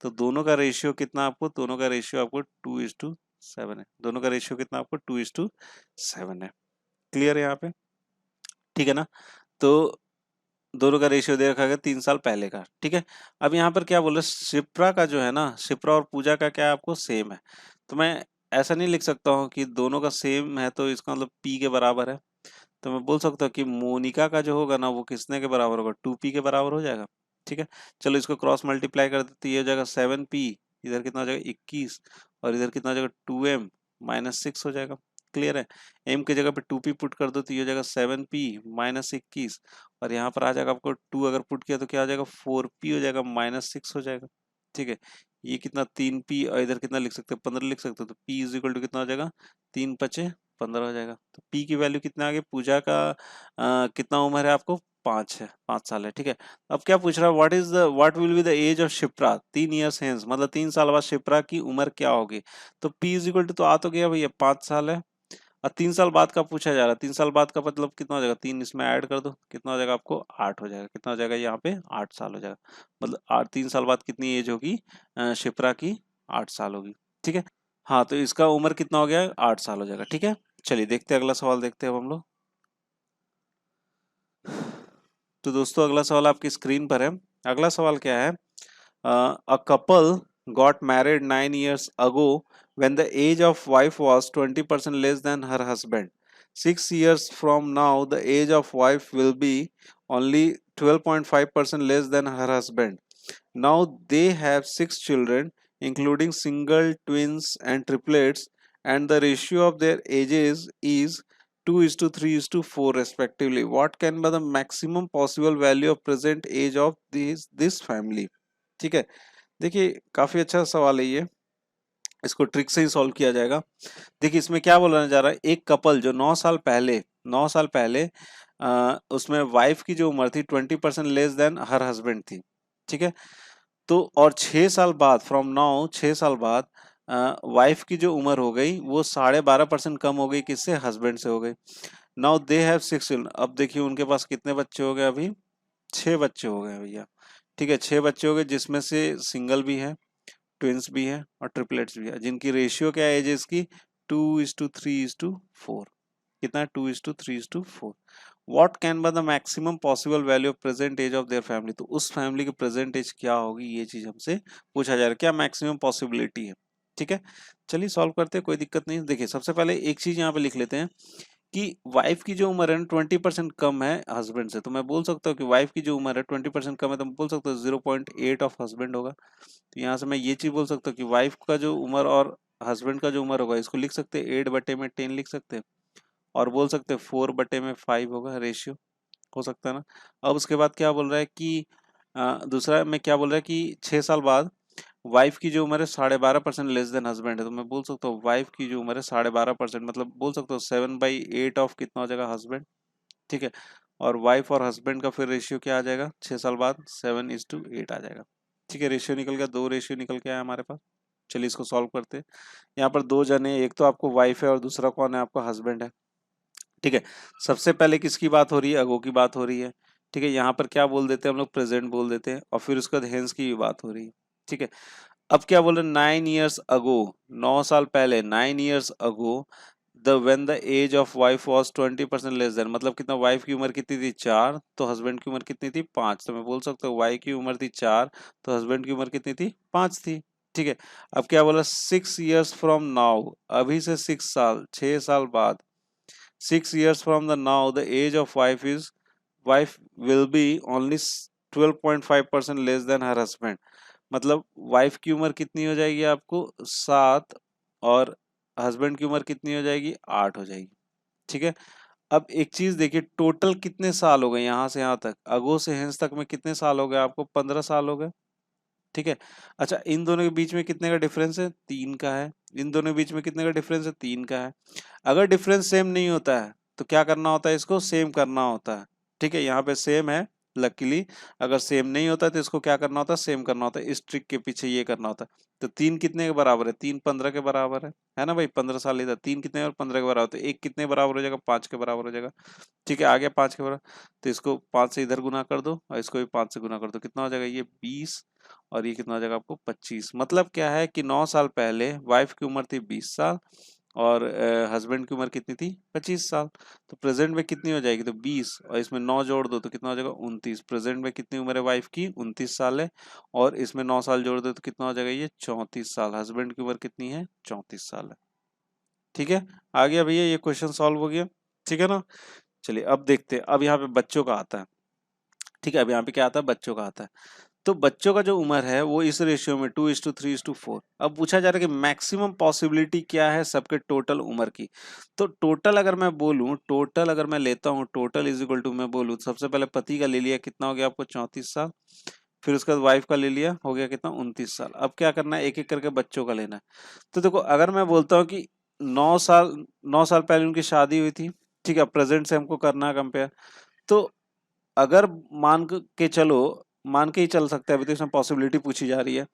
तो दोनों का रेशियो कितना आपको, दोनों का रेशियो आपको 2:7 है। दोनों का रेशियो कितना आपको 2:7 है। क्लियर है यहाँ पे, ठीक है ना। तो दोनों का रेशियो दे रखा है 3 साल पहले का, ठीक है। अब यहाँ पर क्या बोले, शिप्रा का जो है ना, शिप्रा और पूजा का क्या है आपको सेम है, तो मैं ऐसा नहीं लिख सकता हूँ कि दोनों का सेम है तो इसका मतलब पी के बराबर है। तो मैं बोल सकता हूँ कि मोनिका का जो होगा ना वो किसने के बराबर होगा, 2p के बराबर हो जाएगा, ठीक है। चलो इसको क्रॉस मल्टीप्लाई कर देते, ये हो जाएगा 7p, इधर कितना हो जाएगा 21, और इधर कितना हो जाएगा 2m माइनस 6 हो जाएगा। क्लियर है, m की जगह पे 2p पुट कर दो तो ये हो जाएगा 7p माइनस 21, और यहाँ पर आ जाएगा आपको 2 अगर पुट किया तो क्या हो जाएगा 4p हो जाएगा माइनस 6 हो जाएगा, ठीक है। ये कितना 3p, और इधर कितना लिख सकते हैं 15 लिख सकते हो, तो p इज इक्वल टू कितना हो जाएगा 3×5 = 15 हो जाएगा। तो p की वैल्यू कितना आ गई, पूजा का कितना उम्र है आपको 5 साल है, ठीक है। अब क्या पूछ रहा है, what will be the age of Shipra 3 years hence, मतलब 3 साल बाद शिप्रा की उम्र क्या होगी। तो p इज इक्वल टू तो आ तो गया भैया 5 साल है, और 3 साल बाद का पूछा जा रहा है, 3 साल बाद का मतलब कितना हो जाएगा, 3 इसमें ऐड कर दो कितना हो जाएगा आपको 8 हो जाएगा, कितना हो जाएगा यहाँ पे 8 साल हो जाएगा, मतलब 3 साल बाद कितनी एज होगी शिप्रा की, 8 साल होगी, ठीक है। हाँ तो इसका उम्र कितना हो गया 8 साल हो जाएगा, ठीक है। चलिए देखते हैं अगला सवाल, देखते हैं अब हम लोग। तो दोस्तों अगला सवाल आपकी स्क्रीन पर है। अगला सवाल क्या है, a couple got married 9 years ago when the age of wife was 20% less than her husband. 6 years from now, the age of wife will be only 12.5% less than her husband. Now they have 6 children, including single, twins, and triplets, and the ratio of their ages is 2:3:4 respectively. What can be the maximum possible value of present age of this family? ठीक है, देखिए काफी अच्छा सवाल है ये, इसको trick से ही सॉल्व किया जाएगा। देखिए इसमें क्या बोलना जा रहा है, एक कपल जो 9 साल पहले उसमें वाइफ की जो उम्र थी 20% लेस देन हर हस्बैंड थी, ठीक है। तो और 6 साल बाद, फ्रॉम नाउ 6 साल बाद वाइफ की जो उम्र हो गई वो 12.5% कम हो गई, किससे, हस्बैंड से हो गई। नाउ दे हैव 6 चिल्ड्रन, अब देखिए उनके पास कितने बच्चे हो गए, अभी 6 बच्चे हो गए भैया, ठीक है। 6 बच्चे हो गए जिसमें से सिंगल भी है, ट्विंस भी है और ट्रिपलेट्स भी है, जिनकी रेशियो क्या है एजेस की 2:3:4, कितना है 2:3:4। What can be the maximum possible value of present age of their family, तो उस फैमिली की प्रेजेंट एज क्या होगी, ये चीज हमसे पूछा जा रहा है, क्या मैक्सिमम पॉसिबिलिटी है, ठीक है। चलिए सॉल्व करते हैं, कोई दिक्कत नहीं। देखिए सबसे पहले एक चीज यहाँ पे लिख लेते हैं कि वाइफ की जो उम्र है ना 20% कम है हस्बैंड से, तो मैं बोल सकता हूँ कि वाइफ की जो उम्र है 20% कम है, तो मैं बोल सकता हूँ 0.8 ऑफ हस्बैंड होगा। तो यहाँ से मैं ये चीज बोल सकता हूँ कि वाइफ का जो उम्र और हस्बैंड का जो उम्र होगा इसको लिख सकते हैं 8/10 लिख सकते हैं, और बोल सकते हैं 4/5 होगा रेशियो, हो सकता है ना। अब उसके बाद क्या बोल रहा है कि दूसरा में क्या बोल रहा है कि 6 साल बाद वाइफ की जो उम्र है 12.5% लेस देन हस्बैंड है, तो मैं बोल सकता हूँ वाइफ की जो उम्र है 12.5%, मतलब बोल सकता हूँ 7/8 ऑफ कितना हो जाएगा हस्बैंड, ठीक है। और वाइफ और हस्बैंड का फिर रेशियो क्या आ जाएगा 6 साल बाद 7:8 आ जाएगा, ठीक है। रेशियो निकल गया, दो रेशियो निकल के आया हमारे पास। चलिए इसको सॉल्व करते हैं। यहाँ पर दो जने, एक तो आपको वाइफ है और दूसरा कौन है, आपका हस्बैंड है, ठीक है। सबसे पहले किसकी बात हो रही है, अगो की बात हो रही है, ठीक है। यहाँ पर क्या बोल देते हैं हम लोग, प्रेजेंट बोल देते हैं, और फिर उसके बाद हेंस की भी बात हो रही है, ठीक है। अब क्या बोल रहे 9 years ago, 9 साल पहले, 9 years ago the when the age of wife was 20% less than, मतलब कितना, वाइफ की उम्र कितनी थी 4, तो हस्बैंड की उम्र कितनी थी 5, तो मैं बोल सकता हूँ वाइफ की उम्र थी 4, तो हस्बैंड की उम्र कितनी थी 5 थी, ठीक है। अब क्या बोला 6 years फ्रॉम नाउ, अभी से 6 साल, 6 साल बाद, 6 years from the now the age of wife will be only 12.5% less than her husband, मतलब वाइफ की उम्र कितनी हो जाएगी आपको 7, और हस्बैंड की उम्र कितनी हो जाएगी 8 हो जाएगी, ठीक है। अब एक चीज देखिए, टोटल कितने साल हो गए यहाँ से यहाँ तक, अगो से हेंस तक में कितने साल हो गए आपको, 15 साल हो गए, ठीक है। अच्छा इन दोनों के बीच में कितने का डिफरेंस है, 3 का है। इन दोनों के बीच में कितने का डिफरेंस है, 3 का है। अगर डिफरेंस सेम नहीं होता है तो क्या करना होता है, इसको सेम करना होता है, ठीक है। यहाँ पे सेम है, लकीली अगर सेम नहीं होता तो इसको क्या करना होता है, सेम करना होता है, इस ट्रिक के पीछे ये करना होता है। तो 3 कितने के बराबर है, 3 15 के बराबर है ना भाई, 15 साल इधर, 3 कितने और 15 के बराबर, तो 1 कितने बराबर हो जाएगा, 5 के बराबर हो जाएगा। ठीक है, आ गया 5 के बराबर, तो इसको 5 से इधर गुना कर दो और इसको भी 5 से गुना कर दो, कितना हो जाएगा ये 20 और ये कितना हो जाएगा आपको 25। मतलब क्या है कि 9 साल पहले वाइफ की उम्र थी 20 साल और हस्बैंड की उम्र कितनी थी 25 साल। तो प्रेजेंट में कितनी हो जाएगी, तो 20 और इसमें 9 जोड़ दो तो कितना हो जाएगा 29। प्रेजेंट में कितनी उम्र है वाइफ की, 29 साल है, और इसमें 9 साल जोड़ दो तो कितना हो जाएगा ये 34 साल। हस्बैंड की उम्र कितनी है, 34 साल है। ठीक है, आ गया भैया, ये क्वेश्चन सॉल्व हो गया। ठीक है ना। चलिए अब देखते हैं, अब यहाँ पे बच्चों का आता है। ठीक है, अब यहाँ पे क्या आता है, बच्चों का आता है। तो बच्चों का जो उम्र है वो इस रेशियो में 2:3:4। अब पूछा जा रहा है कि मैक्सिमम पॉसिबिलिटी क्या है सबके टोटल उम्र की। तो टोटल अगर मैं बोलूं, टोटल अगर मैं लेता हूं, टोटल इज इक्वल टू, मैं बोलूं सबसे पहले पति का ले लिया, कितना हो गया आपको 34 साल। फिर उसके बाद वाइफ का ले लिया, हो गया कितना 29 साल। अब क्या करना है, एक एक करके बच्चों का लेना है। तो देखो अगर मैं बोलता हूँ कि 9 साल, 9 साल पहले उनकी शादी हुई थी। ठीक है, प्रेजेंट से हमको करना है कंपेयर। तो अगर के चलो, मान के ही चल सकते हैं, अभी तो इसमें पॉसिबिलिटी पूछी जा रही है।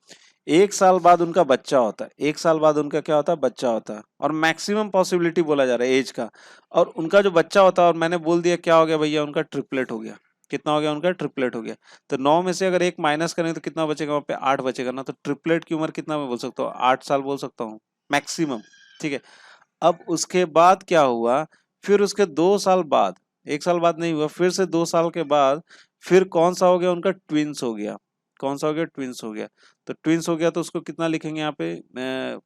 1 साल बाद उनका बच्चा होता है, 1 साल बाद उनका क्या होता है, बच्चा होता है, और मैक्सिमम पॉसिबिलिटी बोला जा रहा है एज का। और उनका जो बच्चा होता है, और मैंने बोल दिया क्या हो गया भैया, उनका ट्रिपलेट हो गया। कितना हो गया उनका, ट्रिपलेट हो गया। तो 9 में से अगर एक माइनस करें तो कितना बचेगा, वहां पे 8 बचेगा ना। तो ट्रिपलेट की उम्र कितना मैं बोल सकता हूँ, 8 साल बोल सकता हूँ मैक्सिमम। ठीक है, अब उसके बाद क्या हुआ, फिर उसके 2 साल बाद, 1 साल बाद नहीं हुआ, फिर से 2 साल के बाद फिर कौन सा हो गया उनका, ट्विंस हो गया। कौन सा हो गया, ट्विंस हो गया। तो ट्विंस हो गया तो उसको कितना लिखेंगे यहाँ पे,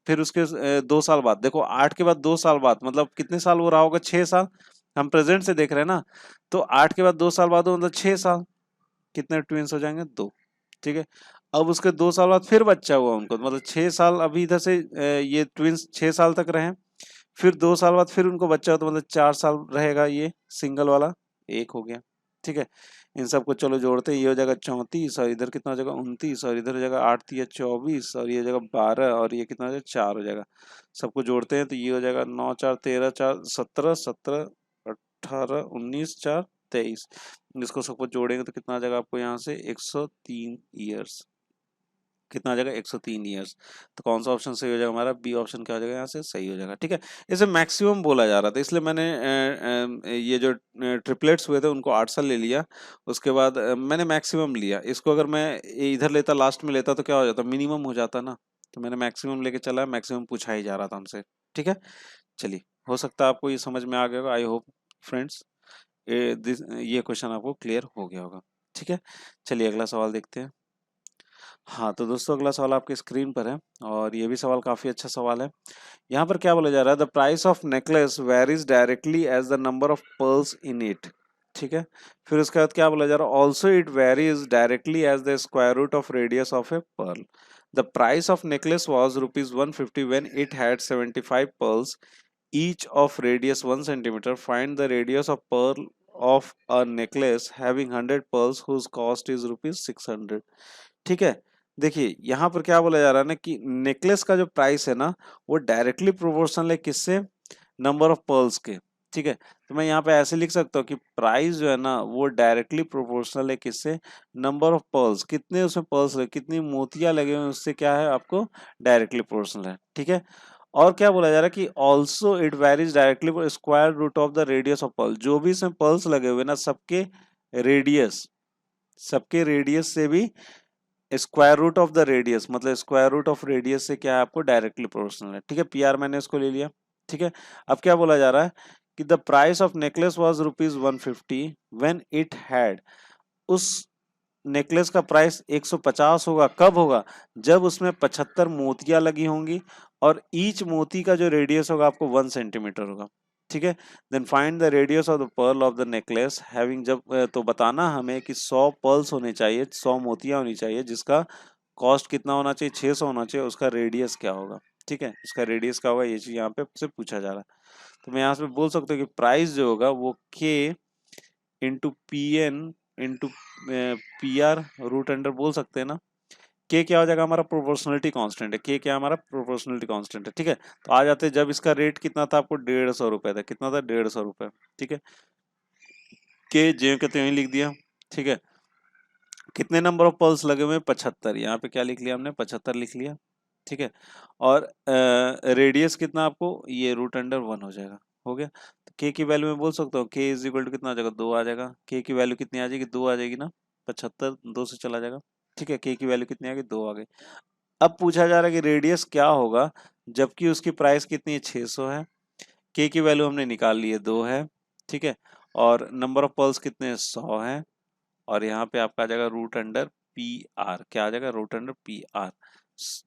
फिर उसके 2 साल बाद, देखो 8 के बाद 2 साल बाद मतलब कितने साल वो रहा होगा, 6 साल। हम प्रेजेंट से देख रहे हैं ना। तो 8 के बाद 2 साल बाद हो, मतलब 6 साल। कितने ट्विंस हो जाएंगे, 2। ठीक है, अब उसके 2 साल बाद फिर बच्चा हुआ उनको, मतलब 6 साल अभी इधर से ये ट्विंस 6 साल तक रहे। फिर 2 साल बाद फिर उनको बच्चा हो तो मतलब 4 साल रहेगा ये सिंगल वाला, एक हो गया। ठीक है, इन सबको चलो जोड़ते हैं, ये हो जाएगा 34 और इधर कितना हो जाएगा 29 और इधर हो जाएगा 8×3 = 24 और ये हो जाएगा 12 और ये कितना हो जाएगा 4 हो जाएगा। सबको जोड़ते हैं तो ये हो जाएगा 9×4 = 13, 4 17, 18, 19, 4 23। इसको सबको जोड़ेंगे तो कितना आ जाएगा आपको यहाँ से 103 ईयर्स। कितना आ जाएगा 103 ईयर्स। तो कौन सा ऑप्शन सही हो जाएगा हमारा, बी ऑप्शन क्या हो जाएगा यहाँ से सही हो जाएगा। ठीक है, इसे मैक्सिमम बोला जा रहा था इसलिए मैंने ये जो ट्रिपलेट्स हुए थे उनको 8 साल ले लिया। उसके बाद मैंने मैक्सिमम लिया, इसको अगर मैं इधर लेता, लास्ट में लेता तो क्या हो जाता, मिनिमम हो जाता ना। तो मैंने मैक्सिमम लेके चला, मैक्सिमम पूछा ही जा रहा था हमसे। ठीक है, चलिए, हो सकता है आपको ये समझ में आ गया होगा। आई होप फ्रेंड्स ये क्वेश्चन आपको क्लियर हो गया होगा। ठीक है, चलिए अगला सवाल देखते हैं। हाँ तो दोस्तों, अगला सवाल आपके स्क्रीन पर है और ये भी सवाल काफी अच्छा सवाल है। यहाँ पर क्या बोला जा रहा है, the price of necklace varies directly as the number of pearls in it. ठीक है, फिर उसके बाद क्या बोला जा रहा है, also it varies directly as the square root of radius of a pearl. The price of necklace was ₹150 when it had 75 pearls each of radius 1 centimeter. Find the radius of pearl of a necklace having 100 pearls whose cost is ₹600। ठीक है, देखिए यहाँ पर क्या बोला जा रहा है ना कि नेकलेस का जो प्राइस है ना वो डायरेक्टली प्रोपोर्शनल है किससे, नंबर ऑफ पर्ल्स के। ठीक है, तो मैं यहाँ पे ऐसे लिख सकता हूँ कि प्राइस जो है ना वो डायरेक्टली प्रोपोर्शनल है किससे, नंबर ऑफ पर्ल्स, कितने उसमें पर्ल्स लगे, कितनी मोतियां लगे हुए हैं, उससे क्या है आपको डायरेक्टली प्रोपोर्शनल है। ठीक है, और क्या बोला जा रहा है कि also it varies directly square root of the radius of pearl. जो भी इसमें पर्ल्स लगे हुए ना रेडियस सबके रेडियस से भी square root of the radius, मतलब स्क्वायर रूट ऑफ रेडियस से क्या है आपको डायरेक्टली प्रोपोर्शनल है। ठीक है, पीआर मैंने इसको ले लिया। ठीक है, अब क्या बोला जा रहा है कि the price of necklace was ₹150 when it had, उस नेकलेस का प्राइस 150 होगा, कब होगा, जब उसमें 75 मोतियां लगी होंगी और ईच मोती का जो रेडियस होगा आपको 1 सेंटीमीटर होगा। ठीक है, then find the radius of the pearl of the necklace having, जब तो बताना हमें कि 100 पर्ल्स होने चाहिए, 100 मोतियां होनी चाहिए, जिसका कॉस्ट कितना होना चाहिए, 600 होना चाहिए, उसका रेडियस क्या होगा। ठीक है, उसका रेडियस क्या होगा, ये चीज यहाँ पे से पूछा जा रहा है। तो मैं यहाँ से बोल सकता हूँ कि प्राइस जो होगा वो K into P N into P R root under बोल सकते हैं ना। के क्या हो जाएगा हमारा, प्रोपोर्शनलिटी कांस्टेंट है, के क्या हमारा प्रोपोर्शनलिटी कांस्टेंट है। ठीक है, तो आ जाते हैं, जब इसका रेट कितना था आपको 150 रुपए था, कितना था 150 रुपए। ठीक है, के जे के तो यही लिख दिया। ठीक है, कितने नंबर ऑफ पल्स लगे हुए? 75। यहाँ पे क्या लिख लिया हमने? 75 लिख लिया, ठीक है। और रेडियस कितना आपको? ये √1 हो जाएगा, हो गया। तो के की वैल्यू में बोल सकता हूँ, के इज इक्वल टू कितना आ जाएगा? 2 आ जाएगा। के की वैल्यू कितनी आ जाएगी? 2 आ जाएगी ना, 75 2 से चला जाएगा, ठीक है। के की वैल्यू कितनी आ गई? 2 आ गई। अब पूछा जा रहा है कि रेडियस क्या होगा जबकि उसकी प्राइस कितनी है? 600 है। के की वैल्यू हमने निकाल ली है, 2 है, ठीक है। और नंबर ऑफ पल्स कितने? 100 है। और यहाँ पे आपका आ जाएगा √पी आर। क्या आ जाएगा? √P R.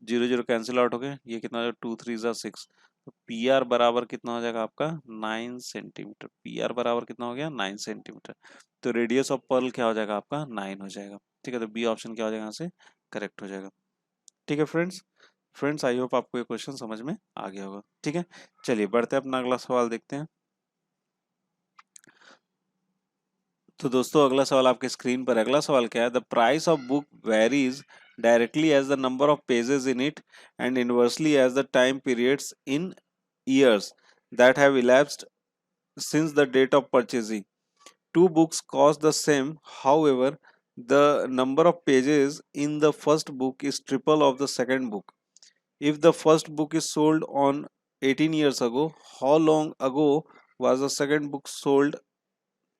0 0 कैंसिल आउट हो गए, ये कितना हो जाएगा? 2 3 जा 6। तो पी आर बराबर कितना हो जाएगा आपका? 9 सेंटीमीटर। पी आर बराबर कितना हो गया? 9 सेंटीमीटर। तो रेडियस ऑफ पर्ल क्या हो जाएगा आपका? 9 हो जाएगा, ठीक है। तो बी ऑप्शन क्या हो जाएगा यहाँ से? करेक्ट हो जाएगा, ठीक है फ्रेंड्स। फ्रेंड्स आई होप आपको ये क्वेश्चन समझ में आ गया होगा, ठीक है। चलिए बढ़ते हैं, अपना अगला सवाल देखते हैं। तो दोस्तों अगला सवाल आपके स्क्रीन पर है। अगला सवाल क्या है? The price of book varies directly as the number of pages in it and inversely as the time periods in years that have elapsed since the date of purchasing. Two books cost the same, however, the number of pages in the first book is triple of the second book. If the first book is sold on 18 years ago, how long ago was the second book sold?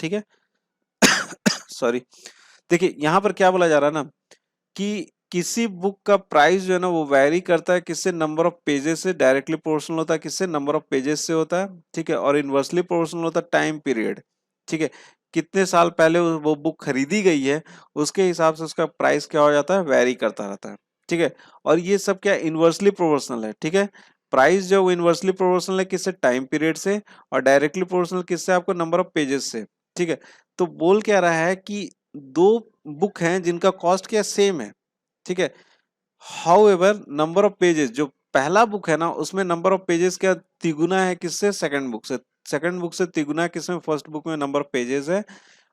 ठीक है, sorry. देखिए यहाँ पर क्या बोला जा रहा है ना कि किसी बुक का प्राइस जो है ना वो वैरी करता है किससे? नंबर ऑफ पेजेस से। डायरेक्टली प्रोपोर्शनल होता है किससे? नंबर ऑफ पेजेस से होता है, ठीक है। और इनवर्सली प्रोपोर्शनल होता है टाइम पीरियड, ठीक है। कितने साल पहले वो बुक खरीदी गई है उसके हिसाब से उसका प्राइस क्या हो जाता है? वैरी करता रहता है, ठीक है। और ये सब क्या? इनवर्सली प्रोपोर्शनल है, ठीक है। प्राइस जो वो इनवर्सली प्रोपोर्शनल है किससे? टाइम पीरियड से। और डायरेक्टली प्रोपोर्शनल किससे? आपको नंबर ऑफ पेजेस से, ठीक है। तो बोल क्या रहा है कि दो बुक हैं जिनका कॉस्ट क्या? सेम है, ठीक है। हाउएवर नंबर ऑफ पेजेस, जो पहला बुक है ना उसमें नंबर ऑफ पेजेस क्या तिगुना है किससे? सेकंड बुक से। सेकंड बुक से तिगुना किसमें? फर्स्ट बुक में नंबर ऑफ पेजेस है।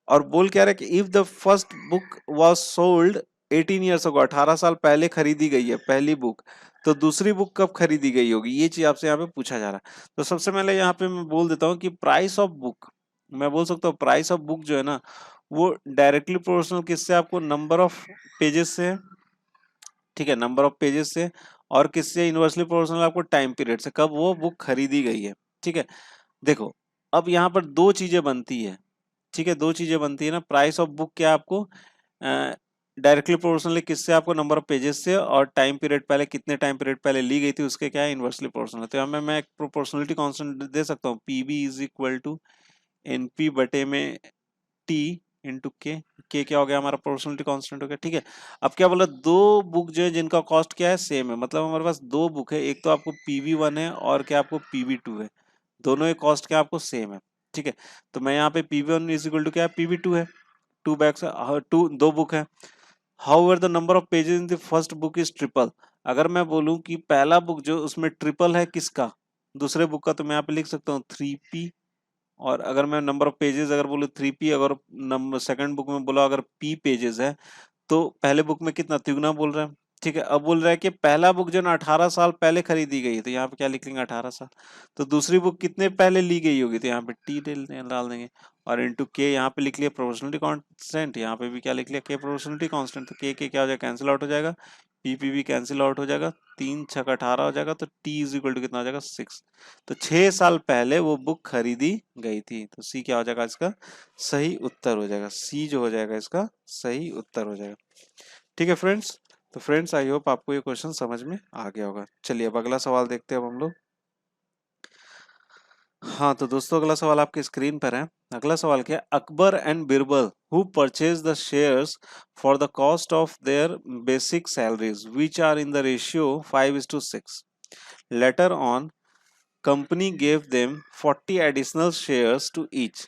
और बोल क्या रहा है कि if the first book was sold 18 years ago, 18 साल पहले खरीदी गई है पहली बुक, तो दूसरी बुक कब खरीदी गई होगी? ये चीज आपसे यहाँ पे पूछा जा रहा है। तो सबसे पहले यहाँ पे मैं बोल देता हूँ कि प्राइस ऑफ बुक, मैं बोल सकता हूँ प्राइस ऑफ बुक जो है ना वो डायरेक्टली प्रोपोर्शनल किससे? आपको नंबर ऑफ पेजेस से, ठीक है, नंबर ऑफ पेजेस से। और किससे? इनवर्सली प्रोपोर्शनल आपको टाइम पीरियड से, कब वो बुक खरीदी गई है, ठीक है। देखो अब यहाँ पर दो चीजें बनती है, ठीक है, दो चीजें बनती है ना। प्राइस ऑफ बुक क्या आपको डायरेक्टली प्रोपोर्शनली किससे? आपको नंबर ऑफ पेजेस से। और टाइम पीरियड पहले कितने टाइम पीरियड पहले ली गई थी उसके क्या है? Inversely proportional. तो यहाँ मैं एक प्रोपोर्शनलिटी कांस्टेंट दे सकता हूँ, PB is equal to NP बटे में टी इंटू के क्या हो गया? हमारा प्रोपोर्शनलिटी कांस्टेंट हो गया, ठीक है। अब क्या बोला? दो बुक जो है जिनका कॉस्ट क्या है? सेम है। मतलब हमारे पास दो बुक है, एक तो आपको पीवी1 है और क्या आपको पीवी2 है। दोनों के कॉस्ट क्या आपको सेम है, ठीक है। तो मैं यहाँ पे पीवी1 इज इक्वल टू क्या है? पीवी2 है। टू बैग्स, टू दो बुक है। However the number of pages in the first book is triple. अगर मैं बोलूं कि पहला बुक जो उसमें ट्रिपल है किसका? दूसरे बुक का, तो मैं यहाँ पे लिख सकता हूँ 3p। और अगर मैं नंबर ऑफ पेजेस अगर बोलूँ 3p, अगर नंबर सेकंड बुक में बोला अगर p पेजेस है, तो पहले बुक में कितना? तिगुना बोल रहा है, ठीक है। अब बोल रहा है कि पहला बुक जो ना 18 साल पहले खरीदी गई है, तो यहाँ पे क्या लिख लेंगे? 18 साल। तो दूसरी बुक कितने पहले ली गई होगी? तो यहाँ पे टी डाल देंगे। और इंटू के यहाँ पे लिख लिया प्रोपोर्शनलिटी कांस्टेंट, यहाँ पे भी क्या लिख लिया? के प्रोपोर्शनलिटी कांस्टेंट। तो के क्या हो जाएगा? कैंसिल आउट हो जाएगा। पी भी कैंसिल आउट हो जाएगा। 3 6 18 हो जाएगा। तो टी इज इक्वल टू कितना हो जाएगा? 6। तो 6 साल पहले वो बुक खरीदी गई थी। तो सी क्या हो जाएगा? इसका सही उत्तर हो जाएगा। सी जो हो जाएगा इसका सही उत्तर हो जाएगा, ठीक है फ्रेंड्स। तो फ्रेंड्स आई होप आपको ये क्वेश्चन समझ में आ गया होगा। चलिए अब अगला सवाल देखते हैं अब हम लोग। हाँ तो दोस्तों अगला सवाल आपके स्क्रीन पर है। अगला सवाल क्या है? Akbar and Birbal who purchase the shares for the cost of their basic salaries which are in the ratio 5:6। Later on company gave them 40 additional shares to each,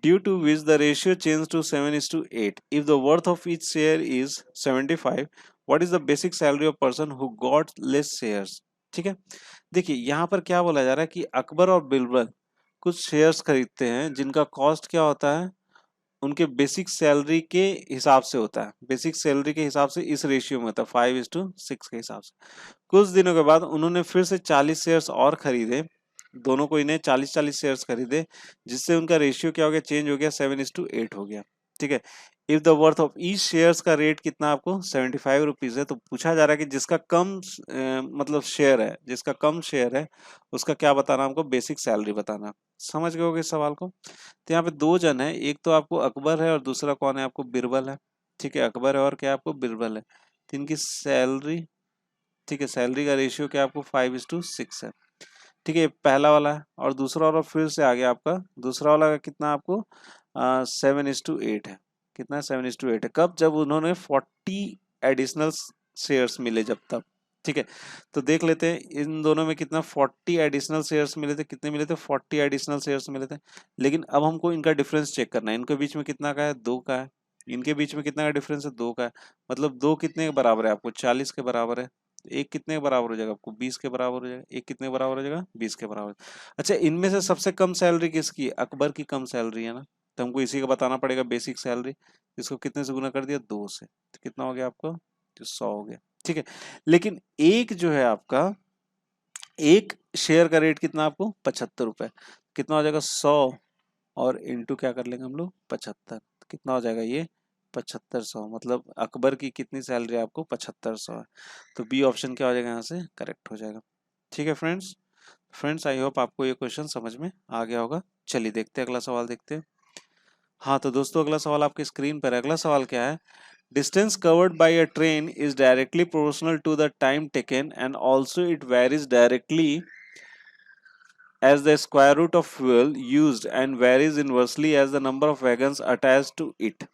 due to which the ratio changed to 7:8. If the worth of each share is 75, what is the basic salary of person who got less shares? ठीक है, देखिए यहाँ पर क्या बोला जा रहा है कि अकबर और बिरबल कुछ शेयर्स खरीदते हैं जिनका कॉस्ट क्या होता है? उनके बेसिक सैलरी के हिसाब से होता है। बेसिक सैलरी के हिसाब से इस रेशियो में होता है 5:6 के हिसाब से। कुछ दिनों के बाद उन्होंने फिर से 40 शेयर्स और खरीदे, दोनों को इन्हें 40 शेयर्स खरीदे, जिससे उनका रेशियो क्या हो गया? चेंज हो गया, 7:8 हो गया, ठीक है। If the worth of each shares का रेट कितना आपको 75 रुपीज है, तो पूछा जा रहा है कि जिसका कम मतलब शेयर है, जिसका कम शेयर है उसका क्या बताना, हमको बेसिक सैलरी बताना। समझ गए होगे इस सवाल को। तो यहाँ पे दो जन है, एक तो आपको अकबर है और दूसरा कौन है, आपको बिरबल है। ठीक है, अकबर है और क्या आपको बिरबल है। तो इनकी सैलरी, ठीक है, सैलरी का रेशियो क्या आपको 5:6 है। ठीक है, ये पहला वाला है। और दूसरा वाला फिर से आ गया आपका, दूसरा वाला का कितना आपको 7:8 है। कितना 7:8 है, कब, जब उन्होंने 40 एडिशनल शेयर्स मिले जब तब। ठीक है, तो देख लेते हैं इन दोनों में कितना 40 एडिशनल शेयर्स मिले थे, कितने मिले थे 40 एडिशनल शेयर्स मिले थे। लेकिन अब हमको इनका डिफरेंस चेक करना है, इनके बीच में कितना का है, 2 का है। इनके बीच में कितना का डिफरेंस है, 2 का है। मतलब 2 कितने के बराबर है आपको, 40 के बराबर है। एक कितने के बराबर हो जाएगा आपको, 20 के बराबर हो जाएगा। एक कितने के बराबर हो जाएगा, 20 के बराबर। अच्छा, इनमें से सबसे कम सैलरी किसकी है, अकबर की कम सैलरी है ना, तो हमको इसी का बताना पड़ेगा बेसिक सैलरी। इसको कितने से गुना कर दिया, 2 से, तो कितना हो गया आपका, तो 100 हो गया। ठीक है, लेकिन एक जो है आपका, एक शेयर का रेट कितना आपको 75 रुपए, कितना हो जाएगा 100 और इंटू क्या कर लेंगे हम लोग 75, कितना हो जाएगा ये 7500। मतलब अकबर की कितनी सैलरी आपको 7500 है। तो बी ऑप्शन क्या हो जाएगा यहाँ से करेक्ट हो जाएगा। ठीक है फ्रेंड्स, फ्रेंड्स आई होप आपको ये क्वेश्चन समझ में आ गया होगा। चलिए देखते हैं अगला सवाल, देखते हैं। हाँ तो दोस्तों अगला सवाल आपके स्क्रीन पर है। अगला सवाल क्या है, distance covered by a train is directly proportional to the time taken and also it varies directly as the square root of fuel used and varies inversely as the number of wagons attached to it.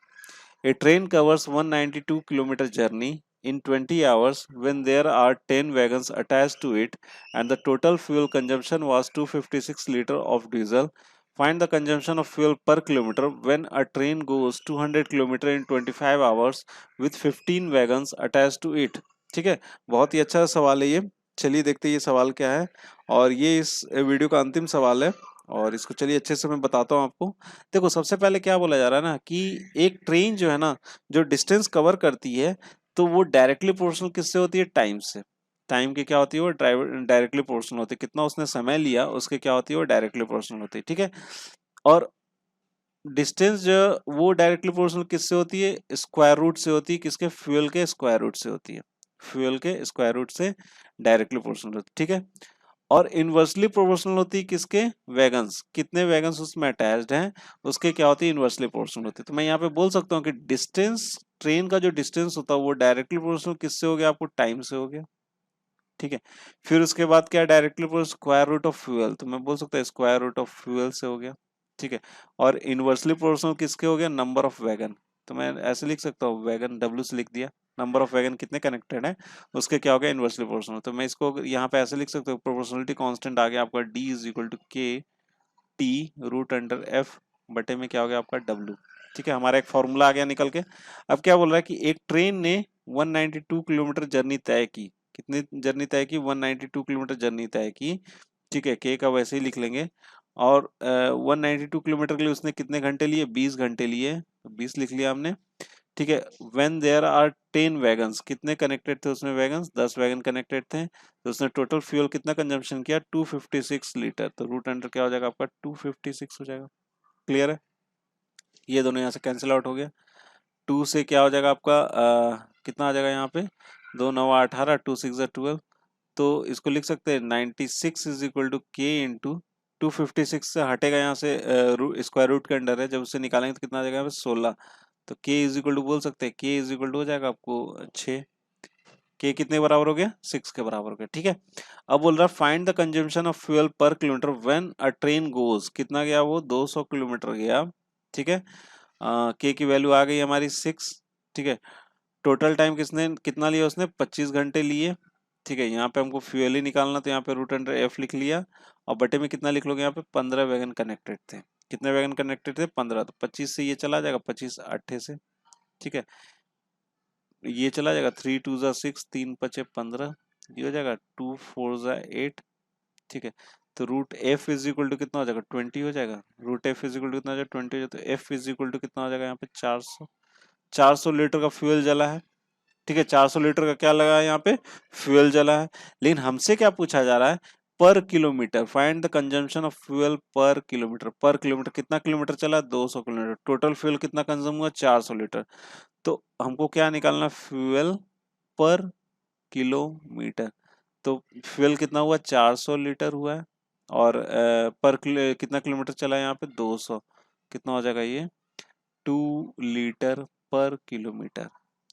A train covers 192-kilometer journey in 20 hours when there are 10 wagons attached to it and the total fuel consumption was 256 liters of diesel. Find the consumption of fuel per kilometer when a train goes 200 kilometer in 25 hours with 15 wagons attached to it. ठीक है, बहुत ही अच्छा सवाल है ये। चलिए देखते हैं ये सवाल क्या है, और ये इस वीडियो का अंतिम सवाल है, और इसको चलिए अच्छे से मैं बताता हूँ आपको। देखो सबसे पहले क्या बोला जा रहा है ना कि एक ट्रेन जो है ना, जो डिस्टेंस कवर करती है, तो वो डायरेक्टली प्रोपोर्शनल किससे होती है, टाइम से। टाइम की क्या होती है, वो डायरेक्टली प्रोपोर्शनल होती है, कितना उसने समय लिया उसके क्या होती है, वो डायरेक्टली प्रोपोर्शनल होती है। ठीक है, और डिस्टेंस जो वो डायरेक्टली प्रोपोर्शनल किससे होती है, स्क्वायर रूट से होती है, किसके, फ्यूल के स्क्वायर रूट से होती है। फ्यूल के स्क्वायर रूट से डायरेक्टली प्रोपोर्शनल होती है। ठीक है, और इनवर्सली प्रोपोर्शनल होती है किसके, वैगन्स, कितने वैगन्स उसमें अटैच्ड हैं उसके क्या होती है, इनवर्सली प्रोपोर्शनल होती है। तो मैं यहाँ पे बोल सकता हूँ कि डिस्टेंस, ट्रेन का जो डिस्टेंस होता है वो डायरेक्टली प्रोपोर्शनल किससे हो गया, आपको टाइम से हो गया। ठीक है, फिर उसके बाद क्या, directly proportional square root of fuel, तो मैं बोल सकता हूँ स्क्वायर रूट ऑफ फ्यूल से हो गया। ठीक है, और इनवर्सली प्रोपोर्शनल किसके हो गया, नंबर ऑफ वैगन, तो मैं ऐसे लिख सकता हूँ, वैगन डब्ल्यू से लिख दिया, नंबर ऑफ वैगन कितने कनेक्टेड है उसके क्या हो गया, इनवर्सली प्रोपोर्शनल। तो मैं इसको यहाँ पे ऐसे लिख सकता हूँ, प्रोपोर्शनलिटी कांस्टेंट आ गया आपका डी इज इक्वल टू के टी रूट अंडर एफ बटे में क्या हो गया आपका डब्ल्यू। ठीक है, हमारा एक फॉर्मूला आ गया निकल के। अब क्या बोल रहा है कि एक ट्रेन ने 192 किलोमीटर जर्नी तय की, कितनी जर्नी तय की, 192 किलोमीटर जर्नी तय की। ठीक है, के का वैसे ही लिख लेंगे। और 192 किलोमीटर के लिए उसने कितने घंटे लिए, 20 घंटे लिए, 20 लिख लिया हमने। ठीक है, व्हेन देयर आर 10 वैगन्स, कितने कनेक्टेड थे उसमें वैगन्स, 10 वैगन कनेक्टेड थे, तो उसने टोटल फ्यूल कितना कंजम्पशन किया, 256 लीटर। तो रूट अंडर क्या हो जाएगा आपका 256 हो जाएगा। क्लियर है, ये दोनों यहाँ से कैंसिल आउट हो गया। 2 से क्या हो जाएगा आपका कितना आ जाएगा यहाँ पे, 2 9 18, 2 6 12, तो इसको लिख सकते हैं 96 इज इक्वल टू के इंटू 256 से हटेगा यहाँ से, स्क्वायर रूट के अंडर है, जब उससे निकालेंगे तो कितना आ जाएगा यहाँ पे 16। तो के इज इक्वल टू बोल सकते हैं, के इज इक्वल टू हो जाएगा आपको 6। के कितने बराबर हो गया, 6 के बराबर हो गया। ठीक है, अब बोल रहा है find the consumption of fuel per kilometre when a train goes, कितना गया वो 200 किलोमीटर गया। ठीक है, के की वैल्यू आ गई हमारी 6। ठीक है, टोटल टाइम किसने कितना लिया, उसने 25 घंटे लिए। ठीक है, यहाँ पे हमको फ्यूल ही निकालना, तो यहाँ पे रूट अंडर एफ लिख लिया, और बटे में कितना लिख लोगे, यहाँ पे 15 वैगन कनेक्टेड थे। कितने वैगन कनेक्टेड थे, 15, तो 25 से ये चला जाएगा, 25 8 से। ठीक है, ये चला जाएगा, 3 2 जा 6, 3 5 15, ये हो जाएगा 2 4 जा 8। ठीक है, तो root F is equal to कितना हो जाएगा, 20 हो जाएगा। Root F is equal to कितना हो जाएगा, 20 हो जाएगा, तो एफ इज इक्वल टू कितना हो जाएगा यहाँ पे 400। 400 लीटर का फ्यूल जला है। ठीक है, 400 लीटर का क्या लगा है यहाँ पे, फ्यूल जला है। लेकिन हमसे क्या पूछा जा रहा है, पर kilometre, find the consumption of fuel per kilometre. पर किलोमीटर कितना किलोमीटर चला, 200 किलोमीटर। टोटल फ्यूल कितना कंज्यूम हुआ, 400 लीटर। तो हमको क्या निकालना, फ्यूल पर किलोमीटर। तो फ्यूल कितना हुआ, 400 लीटर हुआ है, और कितना किलोमीटर चला है यहाँ पे, 200। कितना हो जाएगा ये, 2 लीटर पर किलोमीटर।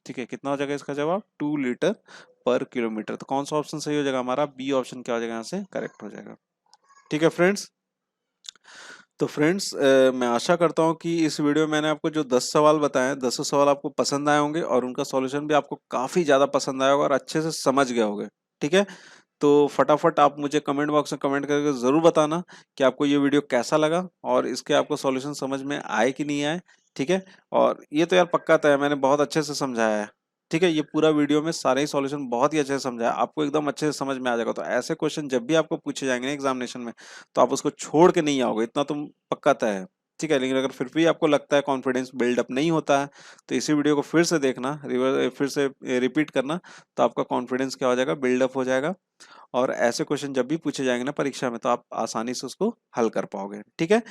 ठीक है, कितना हो जाएगा इसका जवाब, 2 लीटर पर किलोमीटर। तो कौन सा ऑप्शन सही हो जाएगा हमारा, बी ऑप्शन क्या हो जाएगा यहाँ से करेक्ट हो जाएगा। ठीक है फ्रेंड्स, तो फ्रेंड्स मैं आशा करता हूँ कि इस वीडियो में मैंने आपको जो 10 सवाल बताए हैं, 10 सवाल आपको पसंद आए होंगे और उनका सॉल्यूशन भी आपको काफ़ी ज़्यादा पसंद आया होगा और अच्छे से समझ गए होंगे। ठीक है, तो फटाफट आप मुझे कमेंट बॉक्स में कमेंट करके ज़रूर बताना कि आपको ये वीडियो कैसा लगा और इसके आपको सॉल्यूशन समझ में आए कि नहीं आए। ठीक है, और ये तो यार पक्का तय है, मैंने बहुत अच्छे से समझाया है। ठीक है, ये पूरा वीडियो में सारे ही सॉल्यूशन बहुत ही अच्छे से समझाया, आपको एकदम अच्छे से समझ में आ जाएगा। तो ऐसे क्वेश्चन जब भी आपको पूछे जाएंगे ना एग्जामिनेशन में, तो आप उसको छोड़ के नहीं आओगे, इतना तुम पक्का तय है। ठीक है, लेकिन अगर फिर भी आपको लगता है कॉन्फिडेंस बिल्डअप नहीं होता है, तो इसी वीडियो को फिर से देखना, फिर से रिपीट करना, तो आपका कॉन्फिडेंस क्या हो जाएगा, बिल्डअप हो जाएगा। और ऐसे क्वेश्चन जब भी पूछे जाएंगे ना परीक्षा में, तो आप आसानी से उसको हल कर पाओगे। ठीक है,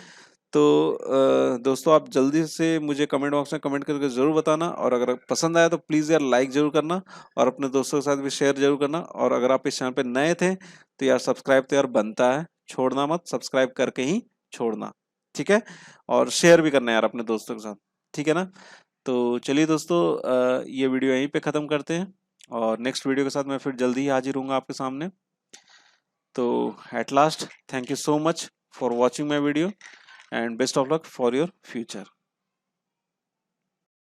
तो दोस्तों आप जल्दी से मुझे कमेंट बॉक्स में कमेंट करके ज़रूर बताना, और अगर पसंद आया तो प्लीज़ यार लाइक ज़रूर करना, और अपने दोस्तों के साथ भी शेयर जरूर करना। और अगर आप इस चैनल पे नए थे तो यार सब्सक्राइब तो यार बनता है, छोड़ना मत, सब्सक्राइब करके ही छोड़ना। ठीक है, और शेयर भी करना यार अपने दोस्तों के साथ। ठीक है ना, तो चलिए दोस्तों ये वीडियो यहीं पे ख़त्म करते हैं, और नेक्स्ट वीडियो के साथ मैं फिर जल्दी ही हाजिर हूँगा आपके सामने। तो at last, thank you so much for watching my video, and best of luck for your future.